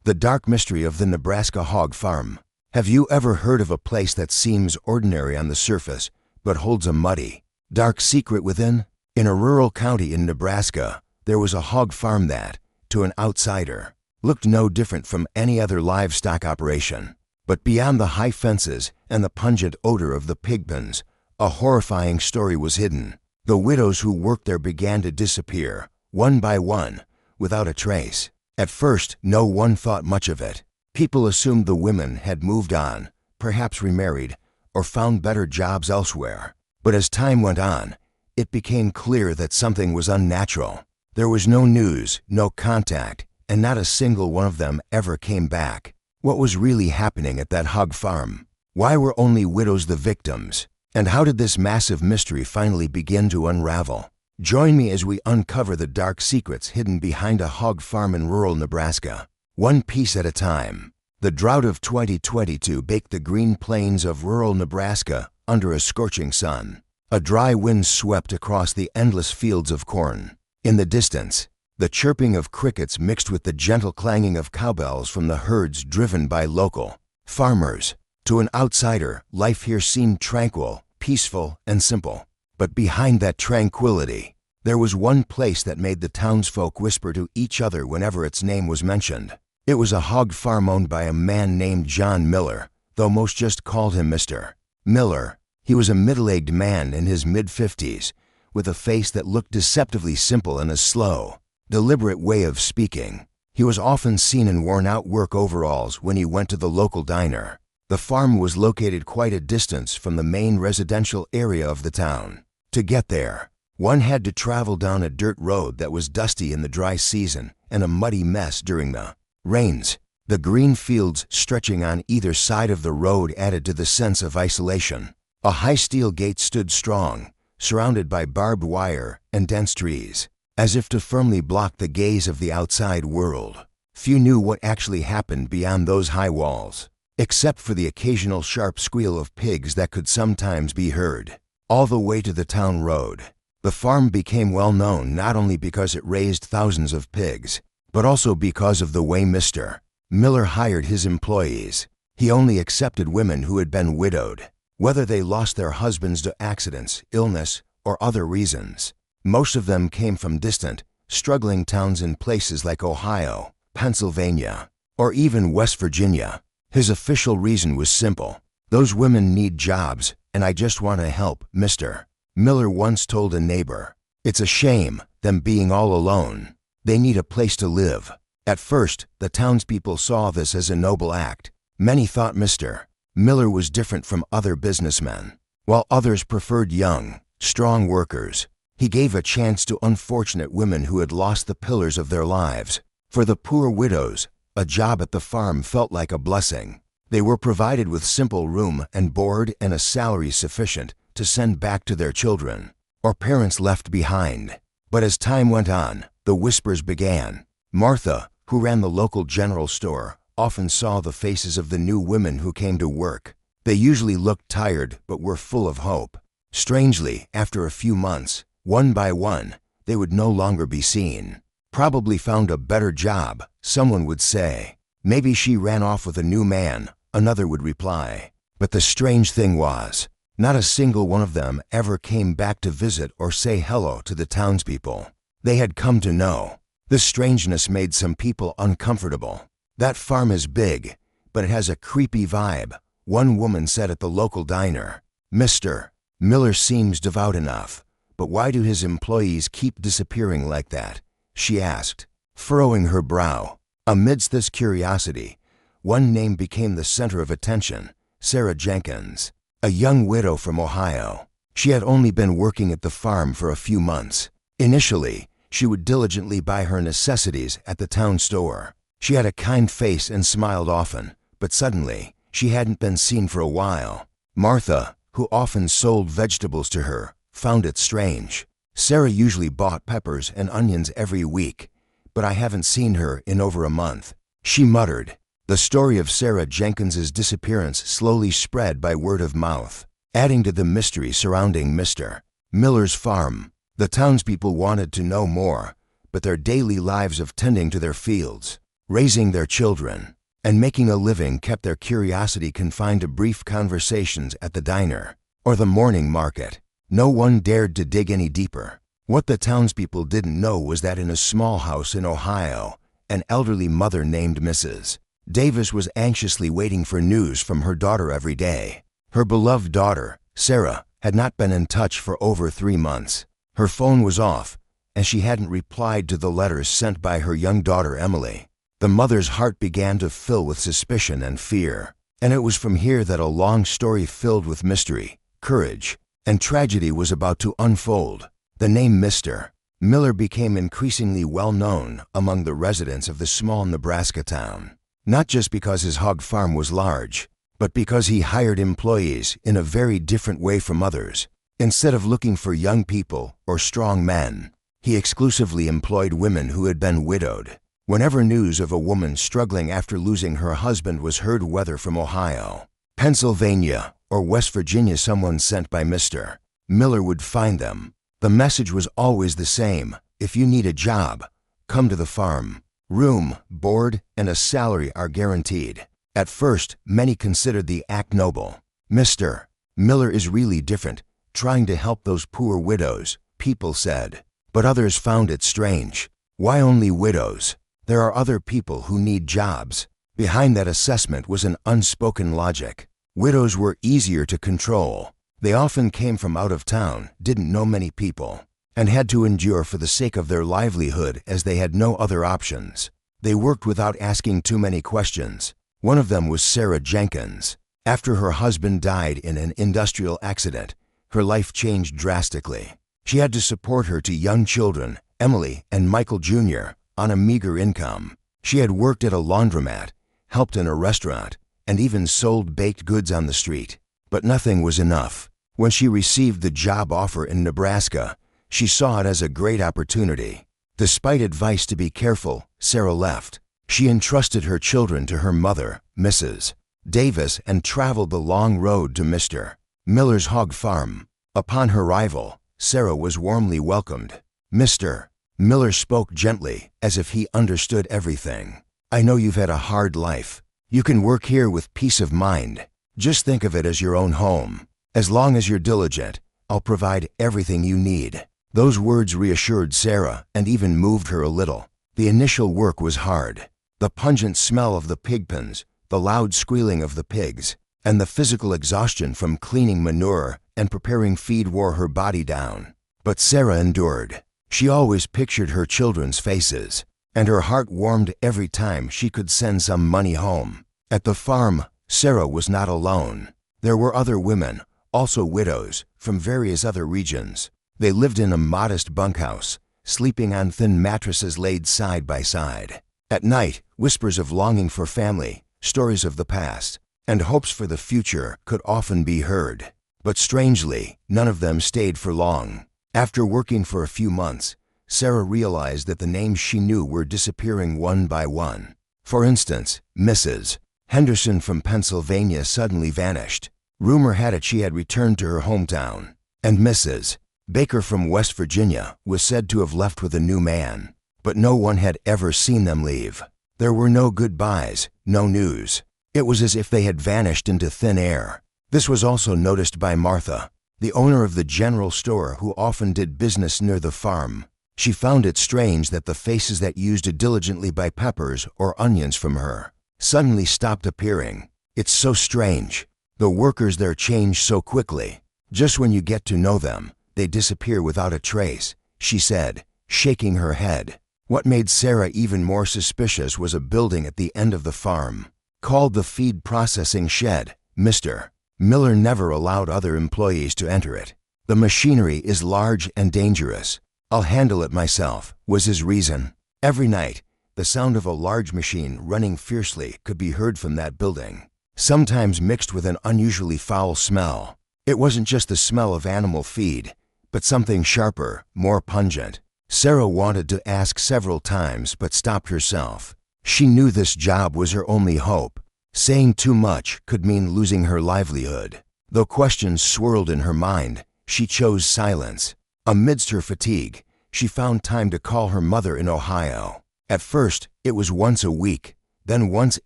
The dark mystery of the Nebraska hog farm. Have you ever heard of a place that seems ordinary on the surface, but holds a muddy, dark secret within? In a rural county in Nebraska, there was a hog farm that, to an outsider, looked no different from any other livestock operation. But beyond the high fences and the pungent odor of the pig pens, a horrifying story was hidden. The widows who worked there began to disappear, one by one, without a trace. At first, no one thought much of it. People assumed the women had moved on, perhaps remarried, or found better jobs elsewhere. But as time went on, it became clear that something was unnatural. There was no news, no contact, and not a single one of them ever came back. What was really happening at that hog farm? Why were only widows the victims? And how did this massive mystery finally begin to unravel? Join me as we uncover the dark secrets hidden behind a hog farm in rural Nebraska, one piece at a time. The drought of 2022 baked the green plains of rural Nebraska under a scorching sun. A dry wind swept across the endless fields of corn. In the distance, the chirping of crickets mixed with the gentle clanging of cowbells from the herds driven by local farmers. To an outsider, life here seemed tranquil, peaceful, and simple. But behind that tranquility, there was one place that made the townsfolk whisper to each other whenever its name was mentioned. It was a hog farm owned by a man named John Miller, though most just called him Mr. Miller. He was a middle-aged man in his mid-50s, with a face that looked deceptively simple and a slow, deliberate way of speaking. He was often seen in worn-out work overalls when he went to the local diner. The farm was located quite a distance from the main residential area of the town. To get there, one had to travel down a dirt road that was dusty in the dry season and a muddy mess during the rains. The green fields stretching on either side of the road added to the sense of isolation. A high steel gate stood strong, surrounded by barbed wire and dense trees, as if to firmly block the gaze of the outside world. Few knew what actually happened beyond those high walls, except for the occasional sharp squeal of pigs that could sometimes be heard. All the way to the town road, the farm became well known not only because it raised thousands of pigs, but also because of the way Mr. Miller hired his employees. He only accepted women who had been widowed, whether they lost their husbands to accidents, illness, or other reasons. Most of them came from distant, struggling towns in places like Ohio, Pennsylvania, or even West Virginia. His official reason was simple: those women need jobs, and I just want to help, Mr. Miller once told a neighbor. It's a shame, them being all alone. They need a place to live. At first, the townspeople saw this as a noble act. Many thought Mr. Miller was different from other businessmen, while others preferred young, strong workers. He gave a chance to unfortunate women who had lost the pillars of their lives. For the poor widows, a job at the farm felt like a blessing. They were provided with simple room and board and a salary sufficient to send back to their children, or parents left behind. But as time went on, the whispers began. Martha, who ran the local general store, often saw the faces of the new women who came to work. They usually looked tired but were full of hope. Strangely, after a few months, one by one, they would no longer be seen. Probably found a better job, someone would say. Maybe she ran off with a new man, another would reply. But the strange thing was, not a single one of them ever came back to visit or say hello to the townspeople they had come to know. This strangeness made some people uncomfortable. That farm is big, but it has a creepy vibe, one woman said at the local diner. Mr. Miller seems devout enough, but why do his employees keep disappearing like that? She asked, furrowing her brow. Amidst this curiosity, one name became the center of attention: Sarah Jenkins, a young widow from Ohio. She had only been working at the farm for a few months. Initially, she would diligently buy her necessities at the town store. She had a kind face and smiled often, but suddenly, she hadn't been seen for a while. Martha, who often sold vegetables to her, found it strange. Sarah usually bought peppers and onions every week, but I haven't seen her in over a month, she muttered. The story of Sarah Jenkins's disappearance slowly spread by word of mouth, adding to the mystery surrounding Mr. Miller's farm. The townspeople wanted to know more, but their daily lives of tending to their fields, Raising their children and making a living kept their curiosity confined to brief conversations at the diner or the morning market. No one dared to dig any deeper. What the townspeople didn't know was that in a small house in Ohio, an elderly mother named Mrs. Davis was anxiously waiting for news from her daughter every day. Her beloved daughter, Sarah, had not been in touch for over 3 months. Her phone was off, and she hadn't replied to the letters sent by her young daughter Emily. The mother's heart began to fill with suspicion and fear, and it was from here that a long story filled with mystery, courage, and tragedy was about to unfold. The name Mr. Miller became increasingly well known among the residents of the small Nebraska town, not just because his hog farm was large, but because he hired employees in a very different way from others. Instead of looking for young people or strong men, he exclusively employed women who had been widowed. Whenever news of a woman struggling after losing her husband was heard, whether from Ohio, Pennsylvania, or West Virginia, someone sent by Mr. Miller would find them. The message was always the same: if you need a job, come to the farm. Room, board, and a salary are guaranteed. At first, many considered the act noble. Mr. Miller is really different, trying to help those poor widows, people said. But others found it strange. Why only widows? There are other people who need jobs. Behind that assessment was an unspoken logic. Widows were easier to control. They often came from out of town, didn't know many people, and had to endure for the sake of their livelihood, as they had no other options. They worked without asking too many questions. One of them was Sarah Jenkins. After her husband died in an industrial accident, her life changed drastically. She had to support her two young children, Emily and Michael Jr., on a meager income. She had worked at a laundromat, helped in a restaurant, and even sold baked goods on the street. But nothing was enough. When she received the job offer in Nebraska, she saw it as a great opportunity. Despite advice to be careful, Sarah left. She entrusted her children to her mother, Mrs. Davis, and traveled the long road to Mr. Miller's hog farm. Upon her arrival, Sarah was warmly welcomed. Mr. Miller spoke gently, as if he understood everything. "I know you've had a hard life. You can work here with peace of mind. Just think of it as your own home. As long as you're diligent, I'll provide everything you need." Those words reassured Sarah and even moved her a little. The initial work was hard. The pungent smell of the pig pens, the loud squealing of the pigs, and the physical exhaustion from cleaning manure and preparing feed wore her body down. But Sarah endured. She always pictured her children's faces, and her heart warmed every time she could send some money home. At the farm, Sarah was not alone. There were other women, also widows, from various other regions. They lived in a modest bunkhouse, sleeping on thin mattresses laid side by side. At night, whispers of longing for family, stories of the past, and hopes for the future could often be heard. But strangely, none of them stayed for long. After working for a few months, Sarah realized that the names she knew were disappearing one by one. For instance, Mrs. Henderson from Pennsylvania suddenly vanished. Rumor had it she had returned to her hometown. And Mrs. Baker from West Virginia was said to have left with a new man. But no one had ever seen them leave. There were no goodbyes, no news. It was as if they had vanished into thin air. This was also noticed by Martha, the owner of the general store who often did business near the farm. She found it strange that the faces that used to diligently buy peppers or onions from her suddenly stopped appearing. "It's so strange. The workers there change so quickly. Just when you get to know them, they disappear without a trace," she said, shaking her head. What made Sarah even more suspicious was a building at the end of the farm, called the feed processing shed. Mr. Miller never allowed other employees to enter it. "The machinery is large and dangerous. I'll handle it myself," was his reason. Every night, the sound of a large machine running fiercely could be heard from that building, sometimes mixed with an unusually foul smell. It wasn't just the smell of animal feed, but something sharper, more pungent. Sarah wanted to ask several times, but stopped herself. She knew this job was her only hope. Saying too much could mean losing her livelihood. Though questions swirled in her mind, she chose silence. Amidst her fatigue, she found time to call her mother in Ohio. At first, it was once a week, then once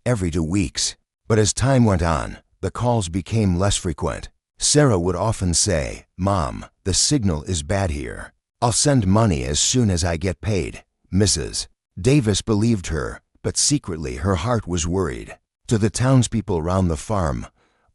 every 2 weeks. But as time went on, the calls became less frequent. Sarah would often say, "Mom, the signal is bad here. I'll send money as soon as I get paid." Mrs. Davis believed her, but secretly her heart was worried. To the townspeople around the farm,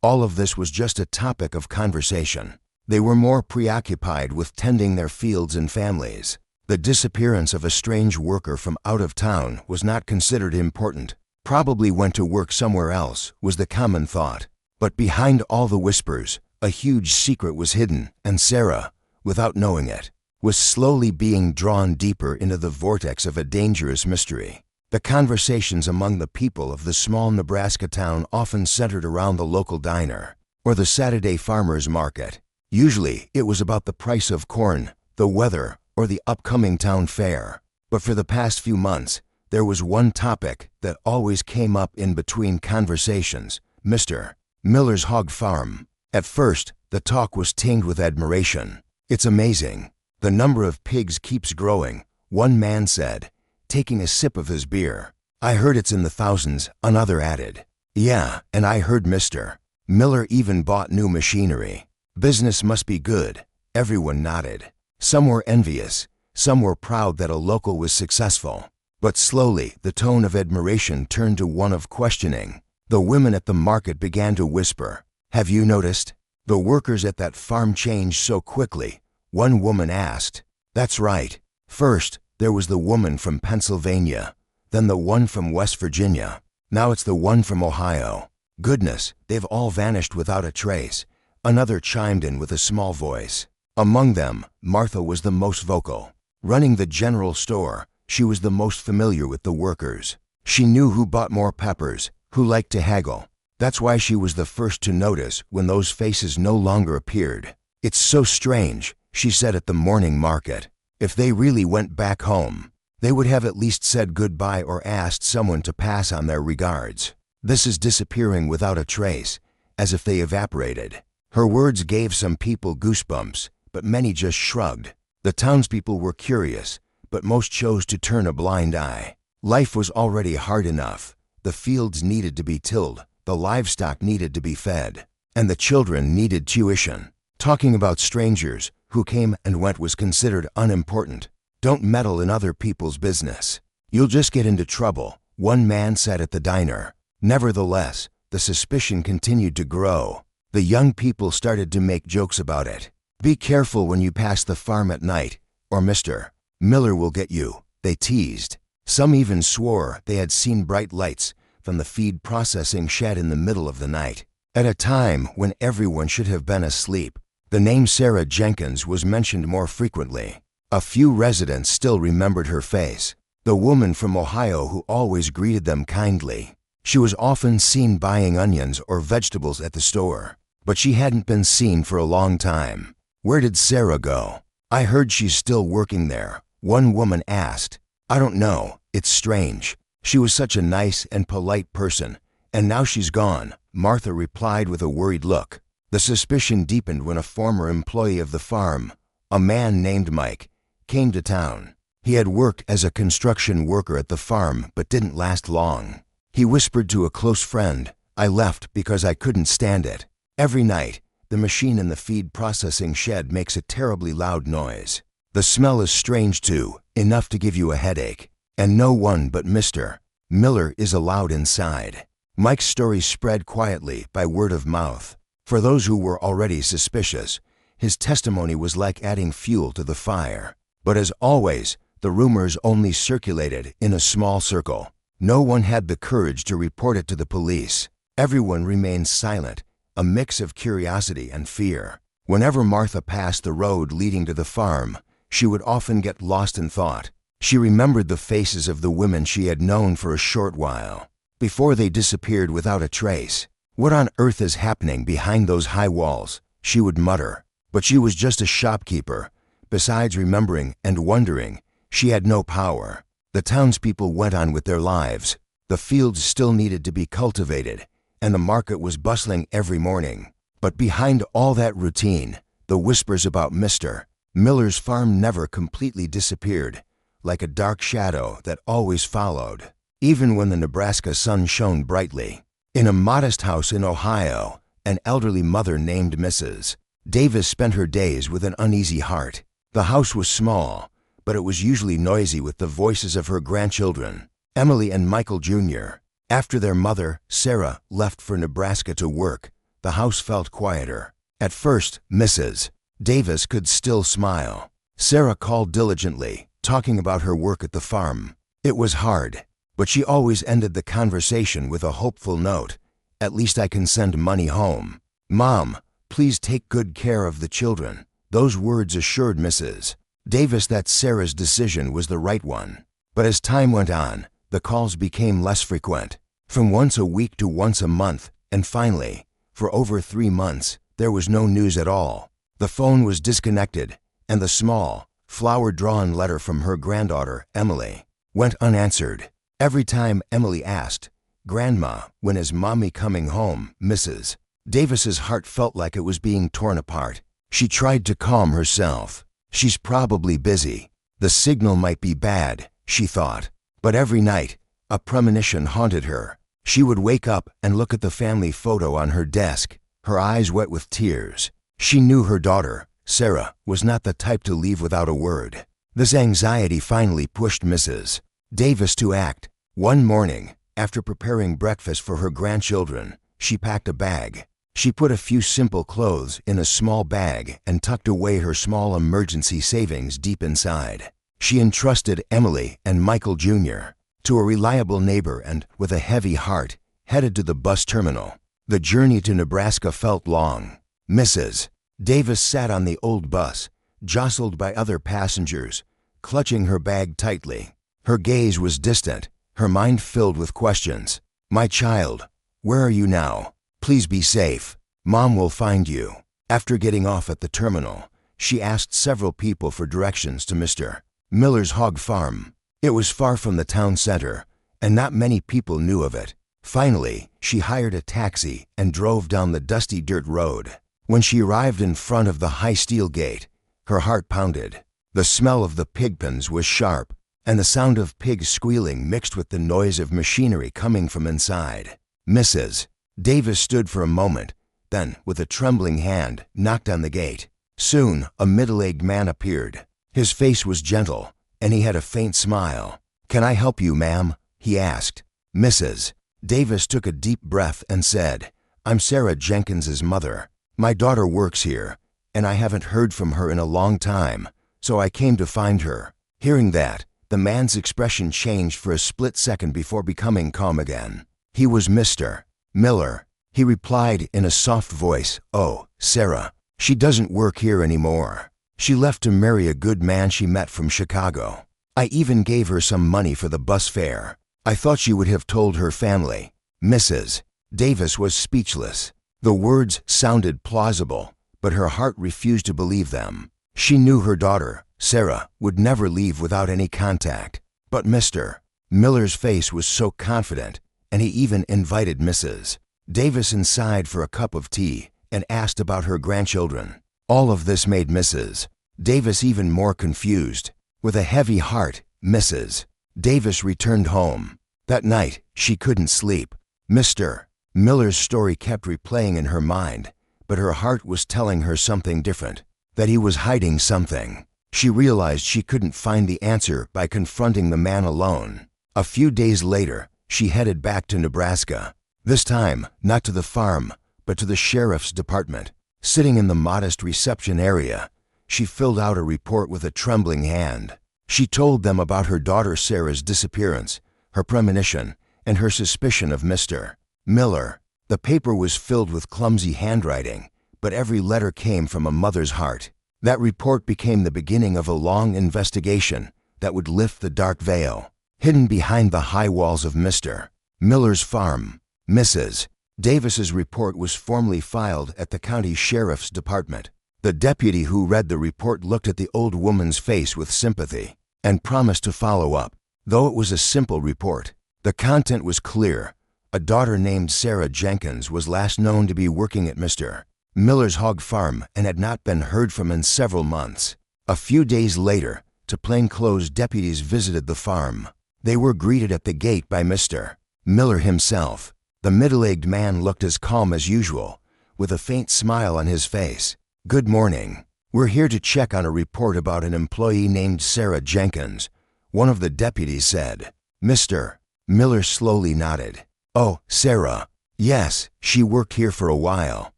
all of this was just a topic of conversation. They were more preoccupied with tending their fields and families. The disappearance of a strange worker from out of town was not considered important. Probably went to work somewhere else, was the common thought. But behind all the whispers, a huge secret was hidden, and Sarah, without knowing it, was slowly being drawn deeper into the vortex of a dangerous mystery. The conversations among the people of the small Nebraska town often centered around the local diner or the Saturday farmers market. Usually, it was about the price of corn, the weather, or the upcoming town fair. But for the past few months, there was one topic that always came up in between conversations: Mr. Miller's hog farm. At first, the talk was tinged with admiration. "It's amazing. The number of pigs keeps growing," one man said, taking a sip of his beer. "I heard it's in the thousands," another added. "Yeah, and I heard Mr. Miller even bought new machinery. Business must be good." Everyone nodded. Some were envious, some were proud that a local was successful. But slowly, the tone of admiration turned to one of questioning. The women at the market began to whisper, "Have you noticed? The workers at that farm changed so quickly," one woman asked. "That's right. First, there was the woman from Pennsylvania, then the one from West Virginia. Now it's the one from Ohio. Goodness, they've all vanished without a trace," another chimed in with a small voice. Among them, Martha was the most vocal. Running the general store, she was the most familiar with the workers. She knew who bought more peppers, who liked to haggle. That's why she was the first to notice when those faces no longer appeared. "It's so strange," she said at the morning market. "If they really went back home, they would have at least said goodbye or asked someone to pass on their regards. This is disappearing without a trace, as if they evaporated." Her words gave some people goosebumps, but many just shrugged. The townspeople were curious, but most chose to turn a blind eye. Life was already hard enough. The fields needed to be tilled, the livestock needed to be fed, and the children needed tuition. Talking about strangers who came and went was considered unimportant. "Don't meddle in other people's business. You'll just get into trouble," one man said at the diner. Nevertheless, the suspicion continued to grow. The young people started to make jokes about it. "Be careful when you pass the farm at night, or Mr. Miller will get you," they teased. Some even swore they had seen bright lights from the feed processing shed in the middle of the night. At a time when everyone should have been asleep, the name Sarah Jenkins was mentioned more frequently. A few residents still remembered her face, the woman from Ohio who always greeted them kindly. She was often seen buying onions or vegetables at the store, but she hadn't been seen for a long time. "Where did Sarah go? I heard she's still working there," one woman asked. "I don't know. It's strange. She was such a nice and polite person, and now she's gone," Martha replied with a worried look. The suspicion deepened when a former employee of the farm, a man named Mike, came to town. He had worked as a construction worker at the farm but didn't last long. He whispered to a close friend, "I left because I couldn't stand it. Every night, the machine in the feed processing shed makes a terribly loud noise. The smell is strange too, enough to give you a headache. And no one but Mr. Miller is allowed inside." Mike's story spread quietly by word of mouth. For those who were already suspicious, his testimony was like adding fuel to the fire. But as always, the rumors only circulated in a small circle. No one had the courage to report it to the police. Everyone remained silent, a mix of curiosity and fear. Whenever Martha passed the road leading to the farm, she would often get lost in thought. She remembered the faces of the women she had known for a short while, before they disappeared without a trace. "What on earth is happening behind those high walls?" she would mutter. But she was just a shopkeeper. Besides remembering and wondering, she had no power. The townspeople went on with their lives. The fields still needed to be cultivated, and the market was bustling every morning. But behind all that routine, the whispers about Mr. Miller's farm never completely disappeared. like a dark shadow that always followed, even when the Nebraska sun shone brightly. In a modest house in Ohio, an elderly mother named Mrs. Davis spent her days with an uneasy heart. The house was small, but it was usually noisy with the voices of her grandchildren, Emily and Michael Jr. After their mother, Sarah, left for Nebraska to work, the house felt quieter. At first, Mrs. Davis could still smile. Sarah called diligently, talking about her work at the farm. It was hard, but she always ended the conversation with a hopeful note. At least I can send money home. Mom, please take good care of the children. Those words assured Mrs. Davis that Sarah's decision was the right one. But as time went on, the calls became less frequent, from once a week to once a month, and finally, for over 3 months, there was no news at all. The phone was disconnected, and the small, flower-drawn letter from her granddaughter, Emily, went unanswered. Every time Emily asked, "Grandma, when is Mommy coming home?" Mrs. Davis's heart felt like it was being torn apart. She tried to calm herself. She's probably busy. The signal might be bad, she thought. But every night, a premonition haunted her. She would wake up and look at the family photo on her desk, her eyes wet with tears. She knew her daughter, Sarah, was not the type to leave without a word. This anxiety finally pushed Mrs. Davis to act. One morning, after preparing breakfast for her grandchildren, she packed a bag. She put a few simple clothes in a small bag and tucked away her small emergency savings deep inside. She entrusted Emily and Michael Jr. to a reliable neighbor and, with a heavy heart, headed to the bus terminal. The journey to Nebraska felt long. Mrs. Davis sat on the old bus, jostled by other passengers, clutching her bag tightly. Her gaze was distant, her mind filled with questions. "My child, where are you now? Please be safe. Mom will find you." After getting off at the terminal, she asked several people for directions to Mr. Miller's hog farm. It was far from the town center, and not many people knew of it. Finally, she hired a taxi and drove down the dusty dirt road. When she arrived in front of the high steel gate, her heart pounded. The smell of the pig pens was sharp, and the sound of pigs squealing mixed with the noise of machinery coming from inside. Mrs. Davis stood for a moment, then, with a trembling hand, knocked on the gate. Soon, a middle-aged man appeared. His face was gentle, and he had a faint smile. "Can I help you, ma'am?" he asked. Mrs. Davis took a deep breath and said, "I'm Sarah Jenkins's mother. My daughter works here, and I haven't heard from her in a long time, so I came to find her." Hearing that, the man's expression changed for a split second before becoming calm again. He was Mr. Miller. He replied in a soft voice, "Oh, Sarah, she doesn't work here anymore. She left to marry a good man she met from Chicago. I even gave her some money for the bus fare. I thought she would have told her family." Mrs. Davis was speechless. The words sounded plausible, but her heart refused to believe them. She knew her daughter, Sarah, would never leave without any contact. But Mr. Miller's face was so confident, and he even invited Mrs. Davis inside for a cup of tea and asked about her grandchildren. All of this made Mrs. Davis even more confused. With a heavy heart, Mrs. Davis returned home. That night, she couldn't sleep. Mr. Miller's story kept replaying in her mind, but her heart was telling her something different, that he was hiding something. She realized she couldn't find the answer by confronting the man alone. A few days later, she headed back to Nebraska. This time, not to the farm, but to the sheriff's department. Sitting in the modest reception area, she filled out a report with a trembling hand. She told them about her daughter Sarah's disappearance, her premonition, and her suspicion of Mr. Miller. The paper was filled with clumsy handwriting, but every letter came from a mother's heart. That report became the beginning of a long investigation that would lift the dark veil. Hidden behind the high walls of Mr. Miller's farm, Mrs. Davis's report was formally filed at the county sheriff's department. The deputy who read the report looked at the old woman's face with sympathy and promised to follow up. Though it was a simple report, the content was clear. A daughter named Sarah Jenkins was last known to be working at Mr. Miller's hog farm and had not been heard from in several months. A few days later, two plainclothes deputies visited the farm. They were greeted at the gate by Mr. Miller himself. The middle-aged man looked as calm as usual, with a faint smile on his face. "Good morning. We're here to check on a report about an employee named Sarah Jenkins," one of the deputies said. Mr. Miller slowly nodded. "Oh, Sarah. Yes, she worked here for a while,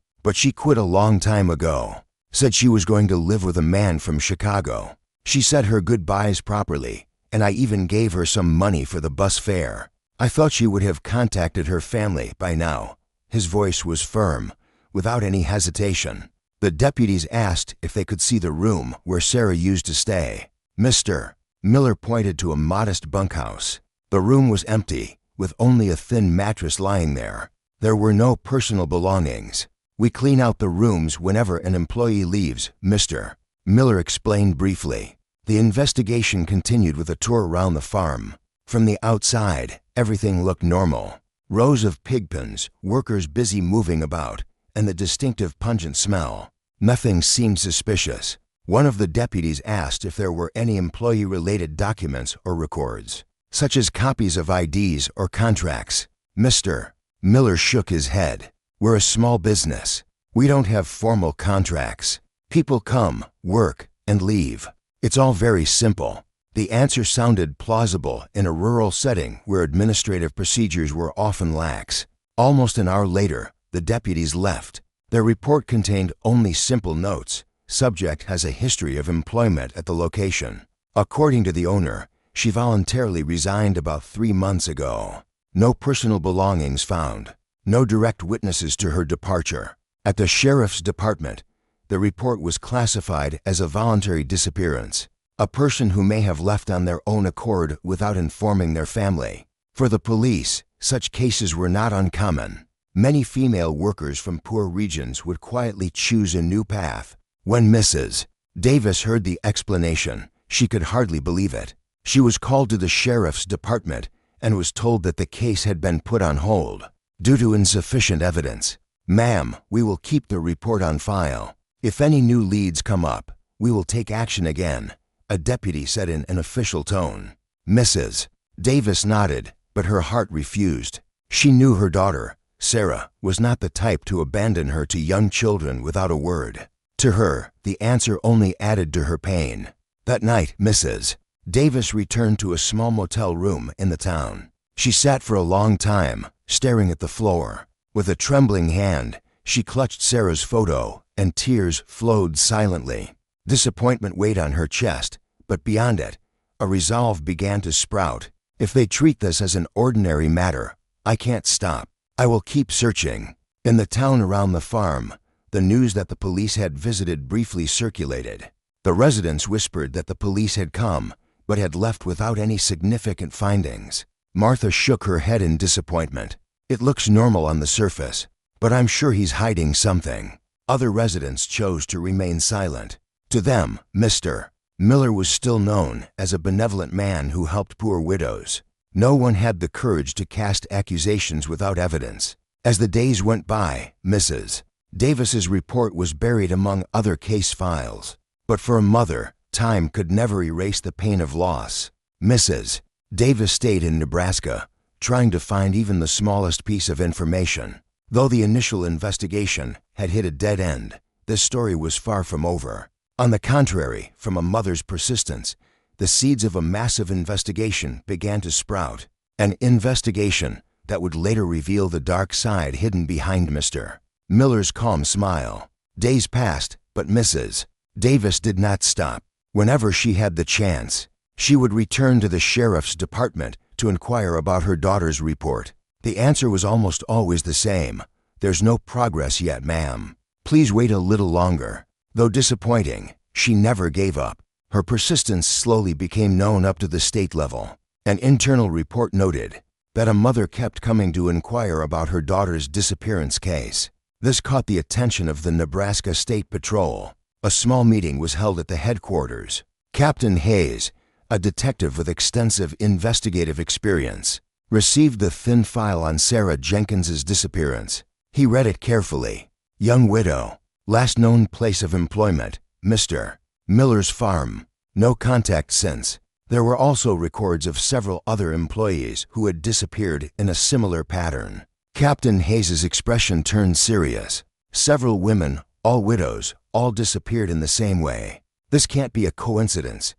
but she quit a long time ago. Said she was going to live with a man from Chicago. She said her goodbyes properly, and I even gave her some money for the bus fare. I thought she would have contacted her family by now." His voice was firm, without any hesitation. The deputies asked if they could see the room where Sarah used to stay. Mr. Miller pointed to a modest bunkhouse. The room was empty, with only a thin mattress lying there. There were no personal belongings. "We clean out the rooms whenever an employee leaves," Mr. Miller explained briefly. The investigation continued with a tour around the farm. From the outside, everything looked normal. Rows of pig pens, workers busy moving about, and the distinctive pungent smell. Nothing seemed suspicious. One of the deputies asked if there were any employee-related documents or records, such as copies of IDs or contracts. Mr. Miller shook his head. "We're a small business. We don't have formal contracts. People come, work, and leave. It's all very simple." The answer sounded plausible in a rural setting where administrative procedures were often lax. Almost an hour later, the deputies left. Their report contained only simple notes. Subject has a history of employment at the location. According to the owner, she voluntarily resigned about 3 months ago. No personal belongings found. No direct witnesses to her departure. At the sheriff's department, the report was classified as a voluntary disappearance. A person who may have left on their own accord without informing their family. For the police, such cases were not uncommon. Many female workers from poor regions would quietly choose a new path. When Mrs. Davis heard the explanation, she could hardly believe it. She was called to the sheriff's department and was told that the case had been put on hold due to insufficient evidence. "Ma'am, we will keep the report on file. If any new leads come up, we will take action again," a deputy said in an official tone. Mrs. Davis nodded, but her heart refused. She knew her daughter, Sarah, was not the type to abandon her to young children without a word. To her, the answer only added to her pain. That night, Mrs. Davis returned to a small motel room in the town. She sat for a long time, staring at the floor. With a trembling hand, she clutched Sarah's photo, and tears flowed silently. Disappointment weighed on her chest, but beyond it, a resolve began to sprout. "If they treat this as an ordinary matter, I can't stop. I will keep searching." In the town around the farm, the news that the police had visited briefly circulated. The residents whispered that the police had come, but had left without any significant findings. Martha shook her head in disappointment. "It looks normal on the surface, but I'm sure he's hiding something." Other residents chose to remain silent. To them, Mr. Miller was still known as a benevolent man who helped poor widows. No one had the courage to cast accusations without evidence. As the days went by, Mrs. Davis's report was buried among other case files. But for a mother, time could never erase the pain of loss. Mrs. Davis stayed in Nebraska, trying to find even the smallest piece of information. Though the initial investigation had hit a dead end, this story was far from over. On the contrary, from a mother's persistence, the seeds of a massive investigation began to sprout. An investigation that would later reveal the dark side hidden behind Mr. Miller's calm smile. Days passed, but Mrs. Davis did not stop. Whenever she had the chance, she would return to the sheriff's department to inquire about her daughter's report. The answer was almost always the same. "There's no progress yet, ma'am. Please wait a little longer." Though disappointing, she never gave up. Her persistence slowly became known up to the state level. An internal report noted that a mother kept coming to inquire about her daughter's disappearance case. This caught the attention of the Nebraska State Patrol. A small meeting was held at the headquarters. Captain Hayes, a detective with extensive investigative experience, received the thin file on Sarah Jenkins's disappearance. He read it carefully. Young widow. Last known place of employment, Mr. Miller's farm. No contact since. There were also records of several other employees who had disappeared in a similar pattern. Captain Hayes's expression turned serious. Several women, all widows, all disappeared in the same way. This can't be a coincidence.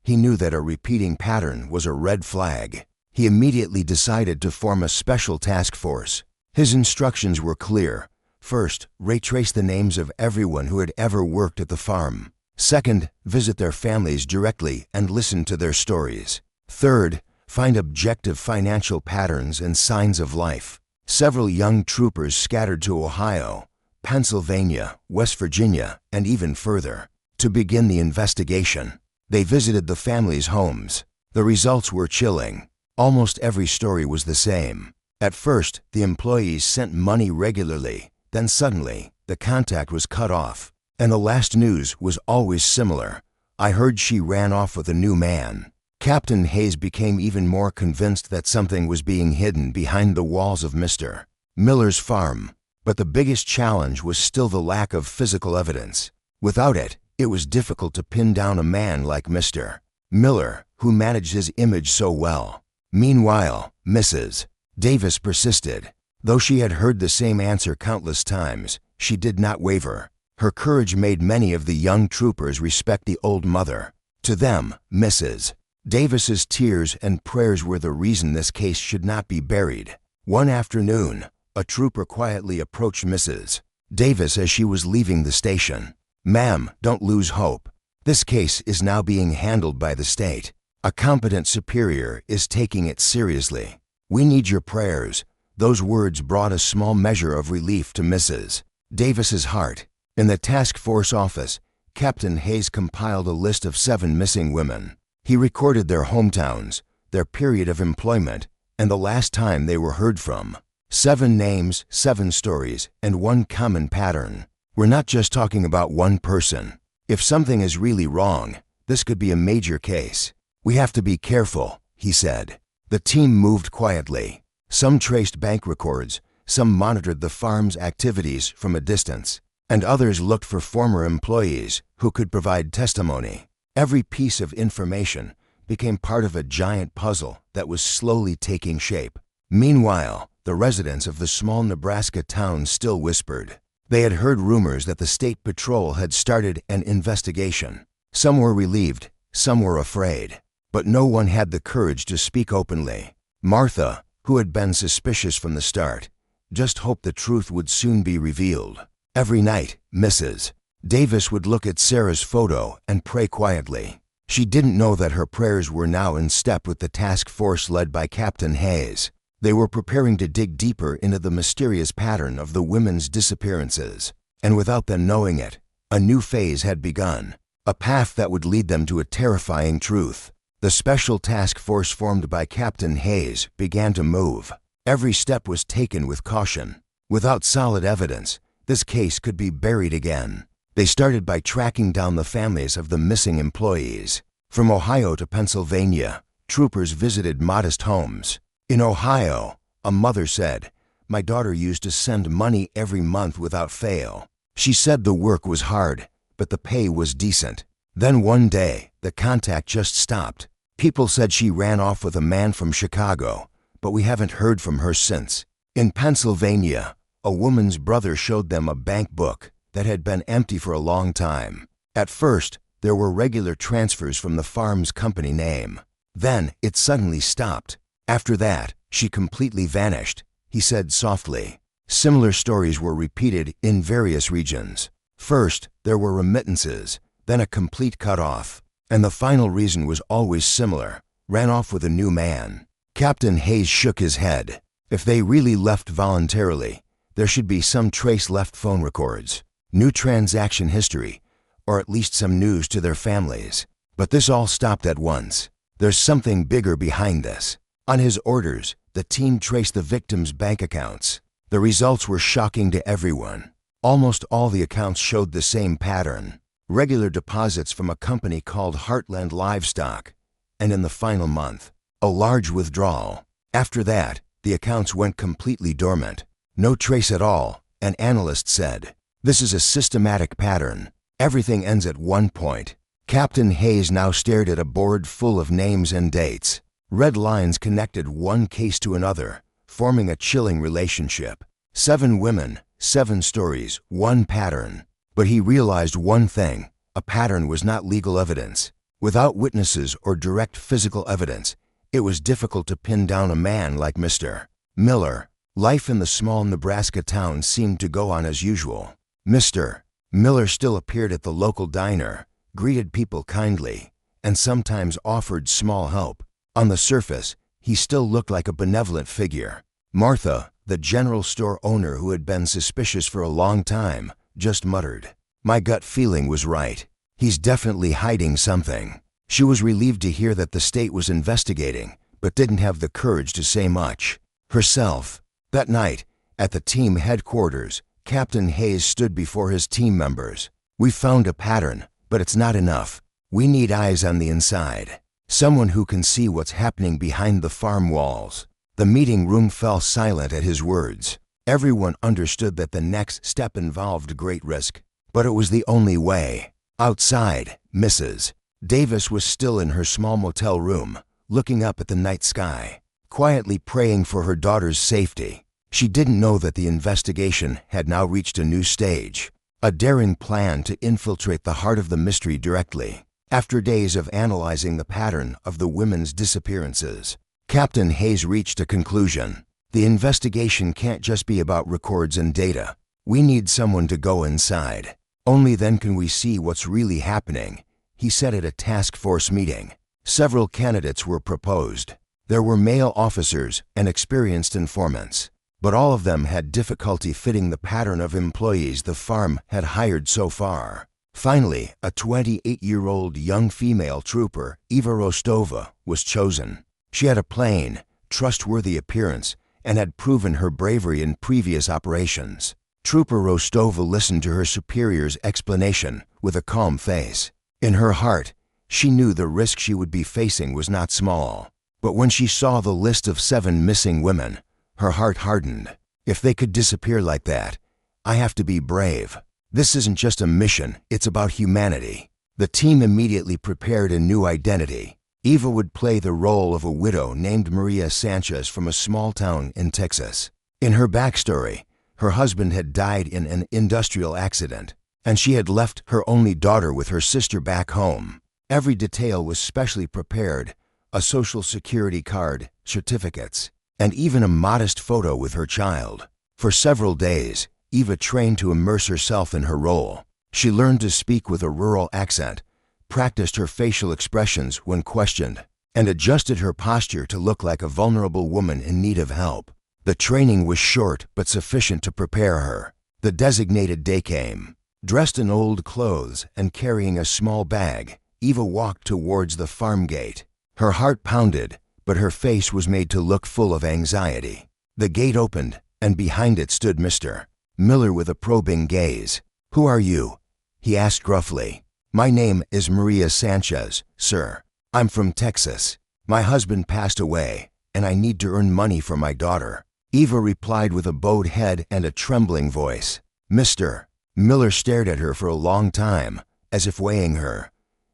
He knew that a repeating pattern was a red flag. He immediately decided to form a special task force. His instructions were clear. First, retrace the names of everyone who had ever worked at the farm. Second, visit their families directly and listen to their stories. Third, find objective financial patterns and signs of life. Several young troopers scattered to Ohio, Pennsylvania, West Virginia, and even further. To begin the investigation, they visited the families' homes. The results were chilling. Almost every story was the same. At first, the employees sent money regularly. Then suddenly, the contact was cut off. And the last news was always similar. I heard she ran off with a new man. Captain Hayes became even more convinced that something was being hidden behind the walls of Mr. Miller's farm. But the biggest challenge was still the lack of physical evidence. Without it, it was difficult to pin down a man like Mr. Miller, who managed his image so well. Meanwhile, Mrs. Davis persisted. Though she had heard the same answer countless times, she did not waver. Her courage made many of the young troopers respect the old mother. To them, Mrs. Davis's tears and prayers were the reason this case should not be buried. One afternoon, a trooper quietly approached Mrs. Davis as she was leaving the station. "Ma'am, don't lose hope. This case is now being handled by the state. A competent superior is taking it seriously. We need your prayers." Those words brought a small measure of relief to Mrs. Davis's heart. In the task force office, Captain Hayes compiled a list of 7 missing women. He recorded their hometowns, their period of employment, and the last time they were heard from. 7 names, 7 stories, and one common pattern. We're not just talking about one person. If something is really wrong, this could be a major case. We have to be careful, he said. The team moved quietly. Some traced bank records, some monitored the farm's activities from a distance, and others looked for former employees who could provide testimony. Every piece of information became part of a giant puzzle that was slowly taking shape. Meanwhile, the residents of the small Nebraska town still whispered. They had heard rumors that the state patrol had started an investigation. Some were relieved, some were afraid, but no one had the courage to speak openly. Martha, who had been suspicious from the start, just hoped the truth would soon be revealed. Every night, Mrs. Davis would look at Sarah's photo and pray quietly. She didn't know that her prayers were now in step with the task force led by Captain Hayes. They were preparing to dig deeper into the mysterious pattern of the women's disappearances. And without them knowing it, a new phase had begun, a path that would lead them to a terrifying truth. The special task force formed by Captain Hayes began to move. Every step was taken with caution. Without solid evidence, this case could be buried again. They started by tracking down the families of the missing employees. From Ohio to Pennsylvania, troopers visited modest homes. In Ohio, a mother said, "My daughter used to send money every month without fail. She said the work was hard, but the pay was decent." Then one day, the contact just stopped. People said she ran off with a man from Chicago, but we haven't heard from her since. In Pennsylvania, a woman's brother showed them a bank book that had been empty for a long time. At first, there were regular transfers from the farm's company name. Then, it suddenly stopped. After that, she completely vanished, he said softly. Similar stories were repeated in various regions. First, there were remittances, then a complete cutoff. And the final reason was always similar: ran off with a new man. Captain Hayes shook his head. If they really left voluntarily, there should be some trace left: phone records, new transaction history, or at least some news to their families. But this all stopped at once. There's something bigger behind this. On his orders, the team traced the victims' bank accounts. The results were shocking to everyone. Almost all the accounts showed the same pattern: regular deposits from a company called Heartland Livestock, and in the final month, a large withdrawal. After that, the accounts went completely dormant. No trace at all, an analyst said. This is a systematic pattern. Everything ends at one point. Captain Hayes now stared at a board full of names and dates. Red lines connected one case to another, forming a chilling relationship. 7 women, 7 stories, 1 pattern. But he realized one thing: a pattern was not legal evidence. Without witnesses or direct physical evidence, it was difficult to pin down a man like Mr. Miller. Life in the small Nebraska town seemed to go on as usual. Mr. Miller still appeared at the local diner, greeted people kindly, and sometimes offered small help. On the surface, he still looked like a benevolent figure. Martha, the general store owner who had been suspicious for a long time, just muttered, "My gut feeling was right. He's definitely hiding something." She was relieved to hear that the state was investigating, but didn't have the courage to say much herself. That night, at the team headquarters, Captain Hayes stood before his team members. "We found a pattern, but it's not enough. We need eyes on the inside. Someone who can see what's happening behind the farm walls." The meeting room fell silent at his words. Everyone understood that the next step involved great risk, but it was the only way. Outside, Mrs. Davis was still in her small motel room, looking up at the night sky, quietly praying for her daughter's safety. She didn't know that the investigation had now reached a new stage, a daring plan to infiltrate the heart of the mystery directly. After days of analyzing the pattern of the women's disappearances, Captain Hayes reached a conclusion. The investigation can't just be about records and data. We need someone to go inside. Only then can we see what's really happening, he said at a task force meeting. Several candidates were proposed. There were male officers and experienced informants, but all of them had difficulty fitting the pattern of employees the farm had hired so far. Finally, a 28-year-old young female trooper, Eva Rostova, was chosen. She had a plain, trustworthy appearance and had proven her bravery in previous operations. Trooper Rostova listened to her superior's explanation with a calm face. In her heart, she knew the risk she would be facing was not small. But when she saw the list of 7 missing women, her heart hardened. If they could disappear like that, I have to be brave. This isn't just a mission, it's about humanity. The team immediately prepared a new identity. Eva would play the role of a widow named Maria Sanchez from a small town in Texas. In her backstory, her husband had died in an industrial accident, and she had left her only daughter with her sister back home. Every detail was specially prepared: a social security card, certificates, and even a modest photo with her child. For several days, Eva trained to immerse herself in her role. She learned to speak with a rural accent, practiced her facial expressions when questioned, and adjusted her posture to look like a vulnerable woman in need of help. The training was short but sufficient to prepare her. The designated day came. Dressed in old clothes and carrying a small bag, Eva walked towards the farm gate. Her heart pounded, but her face was made to look full of anxiety. The gate opened, and behind it stood Mr. Miller with a probing gaze. "Who are you?" he asked gruffly. "My name is Maria Sanchez, sir. I'm from Texas. My husband passed away, and I need to earn money for my daughter." Eva replied with a bowed head and a trembling voice. "Mr. Miller stared at her for a long time, as if weighing her.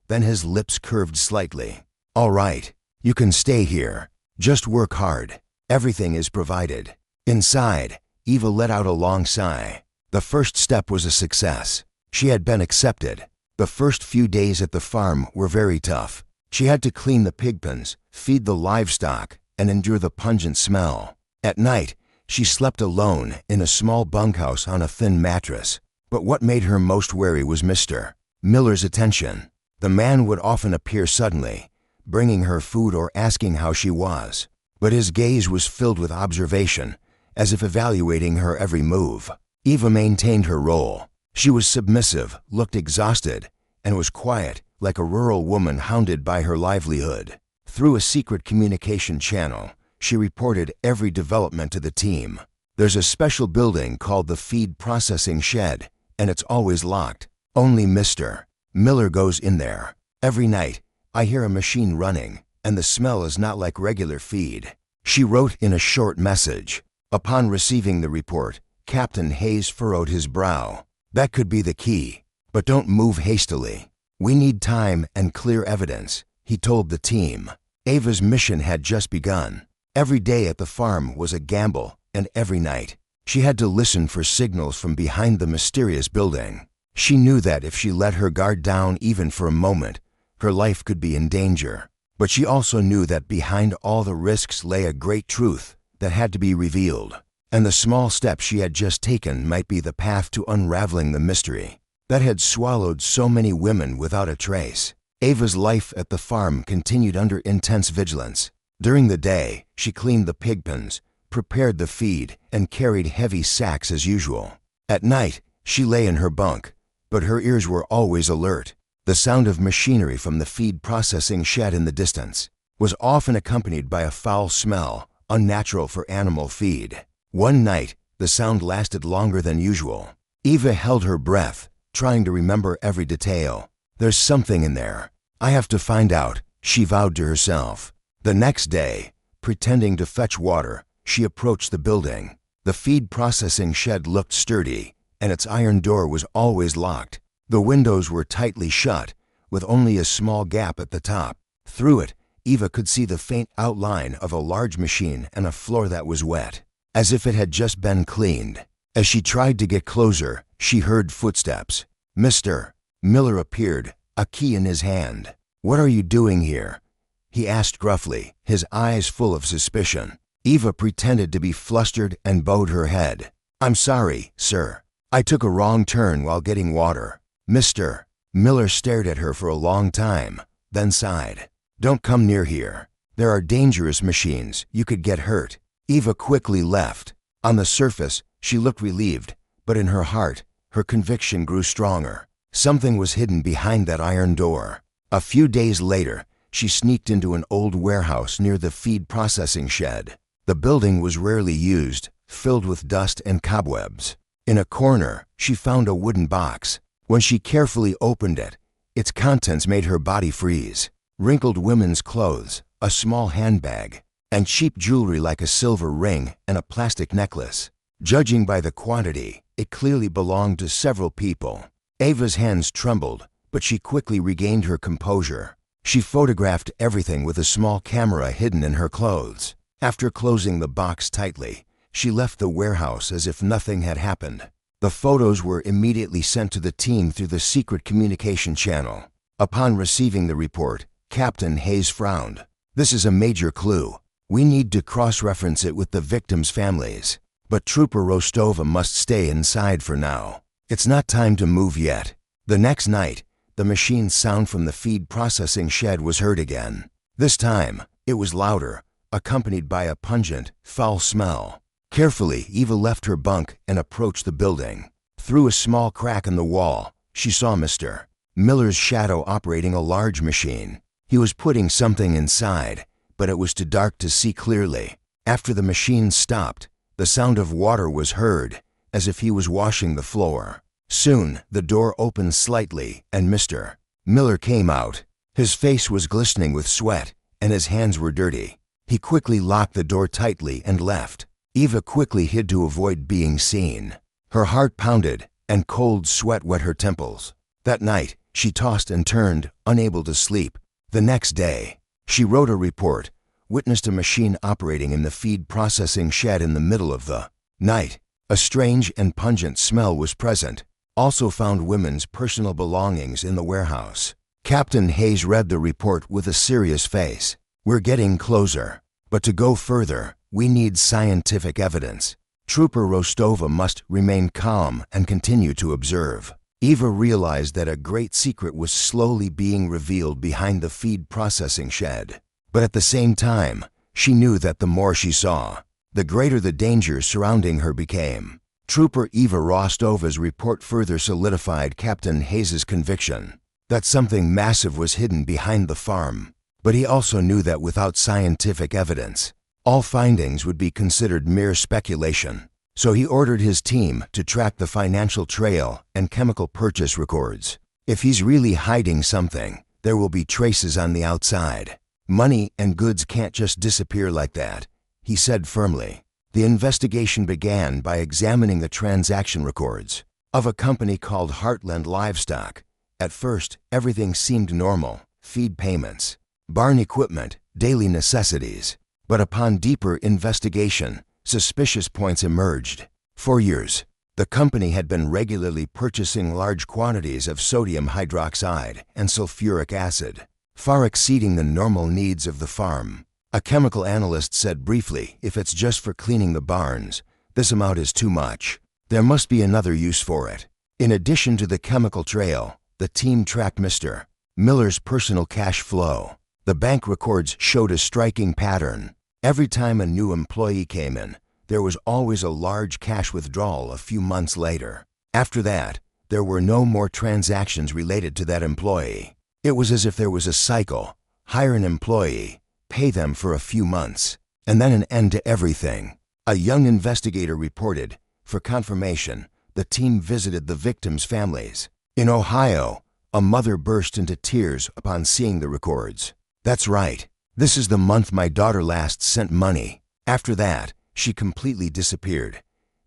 Then his lips curved slightly. "All right, you can stay here. Just work hard. Everything is provided." Inside, Eva let out a long sigh. The first step was a success. She had been accepted. The first few days at the farm were very tough. She had to clean the pig pens, feed the livestock, and endure the pungent smell. At night, she slept alone in a small bunkhouse on a thin mattress. But what made her most wary was Mr. Miller's attention. The man would often appear suddenly, bringing her food or asking how she was. But his gaze was filled with observation, as if evaluating her every move. Eva maintained her role. She was submissive, looked exhausted, and was quiet, like a rural woman hounded by her livelihood. Through a secret communication channel, she reported every development to the team. "There's a special building called the Feed Processing Shed, and it's always locked. Only Mr. Miller goes in there. Every night, I hear a machine running, and the smell is not like regular feed," she wrote in a short message. Upon receiving the report, Captain Hayes furrowed his brow. "That could be the key, but don't move hastily. We need time and clear evidence, he told the team. Ava's mission had just begun. Every day at the farm was a gamble, and every night, she had to listen for signals from behind the mysterious building. She knew that if she let her guard down even for a moment, her life could be in danger. But she also knew that behind all the risks lay a great truth that had to be revealed. And the small step she had just taken might be the path to unraveling the mystery that had swallowed so many women without a trace. Ava's life at the farm continued under intense vigilance. During the day, she cleaned the pig pens, prepared the feed, and carried heavy sacks as usual. At night, she lay in her bunk, but her ears were always alert. The sound of machinery from the feed processing shed in the distance was often accompanied by a foul smell, unnatural for animal feed. One night, the sound lasted longer than usual. Eva held her breath, trying to remember every detail. There's something in there. I have to find out, she vowed to herself. The next day, pretending to fetch water, she approached the building. The feed processing shed looked sturdy, and its iron door was always locked. The windows were tightly shut, with only a small gap at the top. Through it, Eva could see the faint outline of a large machine and a floor that was wet, as if it had just been cleaned. As she tried to get closer, she heard footsteps. Mr. Miller appeared, a key in his hand. "What are you doing here?" he asked gruffly, his eyes full of suspicion. Eva pretended to be flustered and bowed her head. "I'm sorry, sir. I took a wrong turn while getting water." Mr. Miller stared at her for a long time, then sighed. "Don't come near here. There are dangerous machines. You could get hurt." Eva quickly left. On the surface, she looked relieved, but in her heart, her conviction grew stronger. Something was hidden behind that iron door. A few days later, she sneaked into an old warehouse near the feed processing shed. The building was rarely used, filled with dust and cobwebs. In a corner, she found a wooden box. When she carefully opened it, its contents made her body freeze. Wrinkled women's clothes, a small handbag, and cheap jewelry like a silver ring and a plastic necklace. Judging by the quantity, it clearly belonged to several people. Ava's hands trembled, but she quickly regained her composure. She photographed everything with a small camera hidden in her clothes. After closing the box tightly, she left the warehouse as if nothing had happened. The photos were immediately sent to the team through the secret communication channel. Upon receiving the report, Captain Hayes frowned. "This is a major clue. We need to cross-reference it with the victims' families. But Trooper Rostova must stay inside for now. It's not time to move yet." The next night, the machine's sound from the feed processing shed was heard again. This time, it was louder, accompanied by a pungent, foul smell. Carefully, Eva left her bunk and approached the building. Through a small crack in the wall, she saw Mr. Miller's shadow operating a large machine. He was putting something inside, but it was too dark to see clearly. After the machine stopped, the sound of water was heard, as if he was washing the floor. Soon, the door opened slightly, and Mr. Miller came out. His face was glistening with sweat, and his hands were dirty. He quickly locked the door tightly and left. Eva quickly hid to avoid being seen. Her heart pounded, and cold sweat wet her temples. That night, she tossed and turned, unable to sleep. The next day, she wrote a report, witnessed a machine operating in the feed processing shed in the middle of the night. A strange and pungent smell was present. Also found women's personal belongings in the warehouse. Captain Hayes read the report with a serious face. "We're getting closer. But to go further, we need scientific evidence. Trooper Rostova must remain calm and continue to observe." Eva realized that a great secret was slowly being revealed behind the feed processing shed. But at the same time, she knew that the more she saw, the greater the danger surrounding her became. Trooper Eva Rostova's report further solidified Captain Hayes' conviction that something massive was hidden behind the farm. But he also knew that without scientific evidence, all findings would be considered mere speculation. So he ordered his team to track the financial trail and chemical purchase records. If he's really hiding something, there will be traces on the outside. Money and goods can't just disappear like that, he said firmly. The investigation began by examining the transaction records of a company called Heartland Livestock At first, everything seemed normal: feed payments, barn equipment, daily necessities. But upon deeper investigation, suspicious points emerged. For years, the company had been regularly purchasing large quantities of sodium hydroxide and sulfuric acid, far exceeding the normal needs of the farm. A chemical analyst said briefly, "If it's just for cleaning the barns, this amount is too much. There must be another use for it." In addition to the chemical trail, the team tracked Mr. Miller's personal cash flow. The bank records showed a striking pattern. Every time a new employee came in, there was always a large cash withdrawal a few months later. After that, there were no more transactions related to that employee. It was as if there was a cycle: hire an employee, pay them for a few months, and then an end to everything. A young investigator reported. For confirmation, the team visited the victims' families. In Ohio, a mother burst into tears upon seeing the records. "That's right. This is the month my daughter last sent money. After that, she completely disappeared."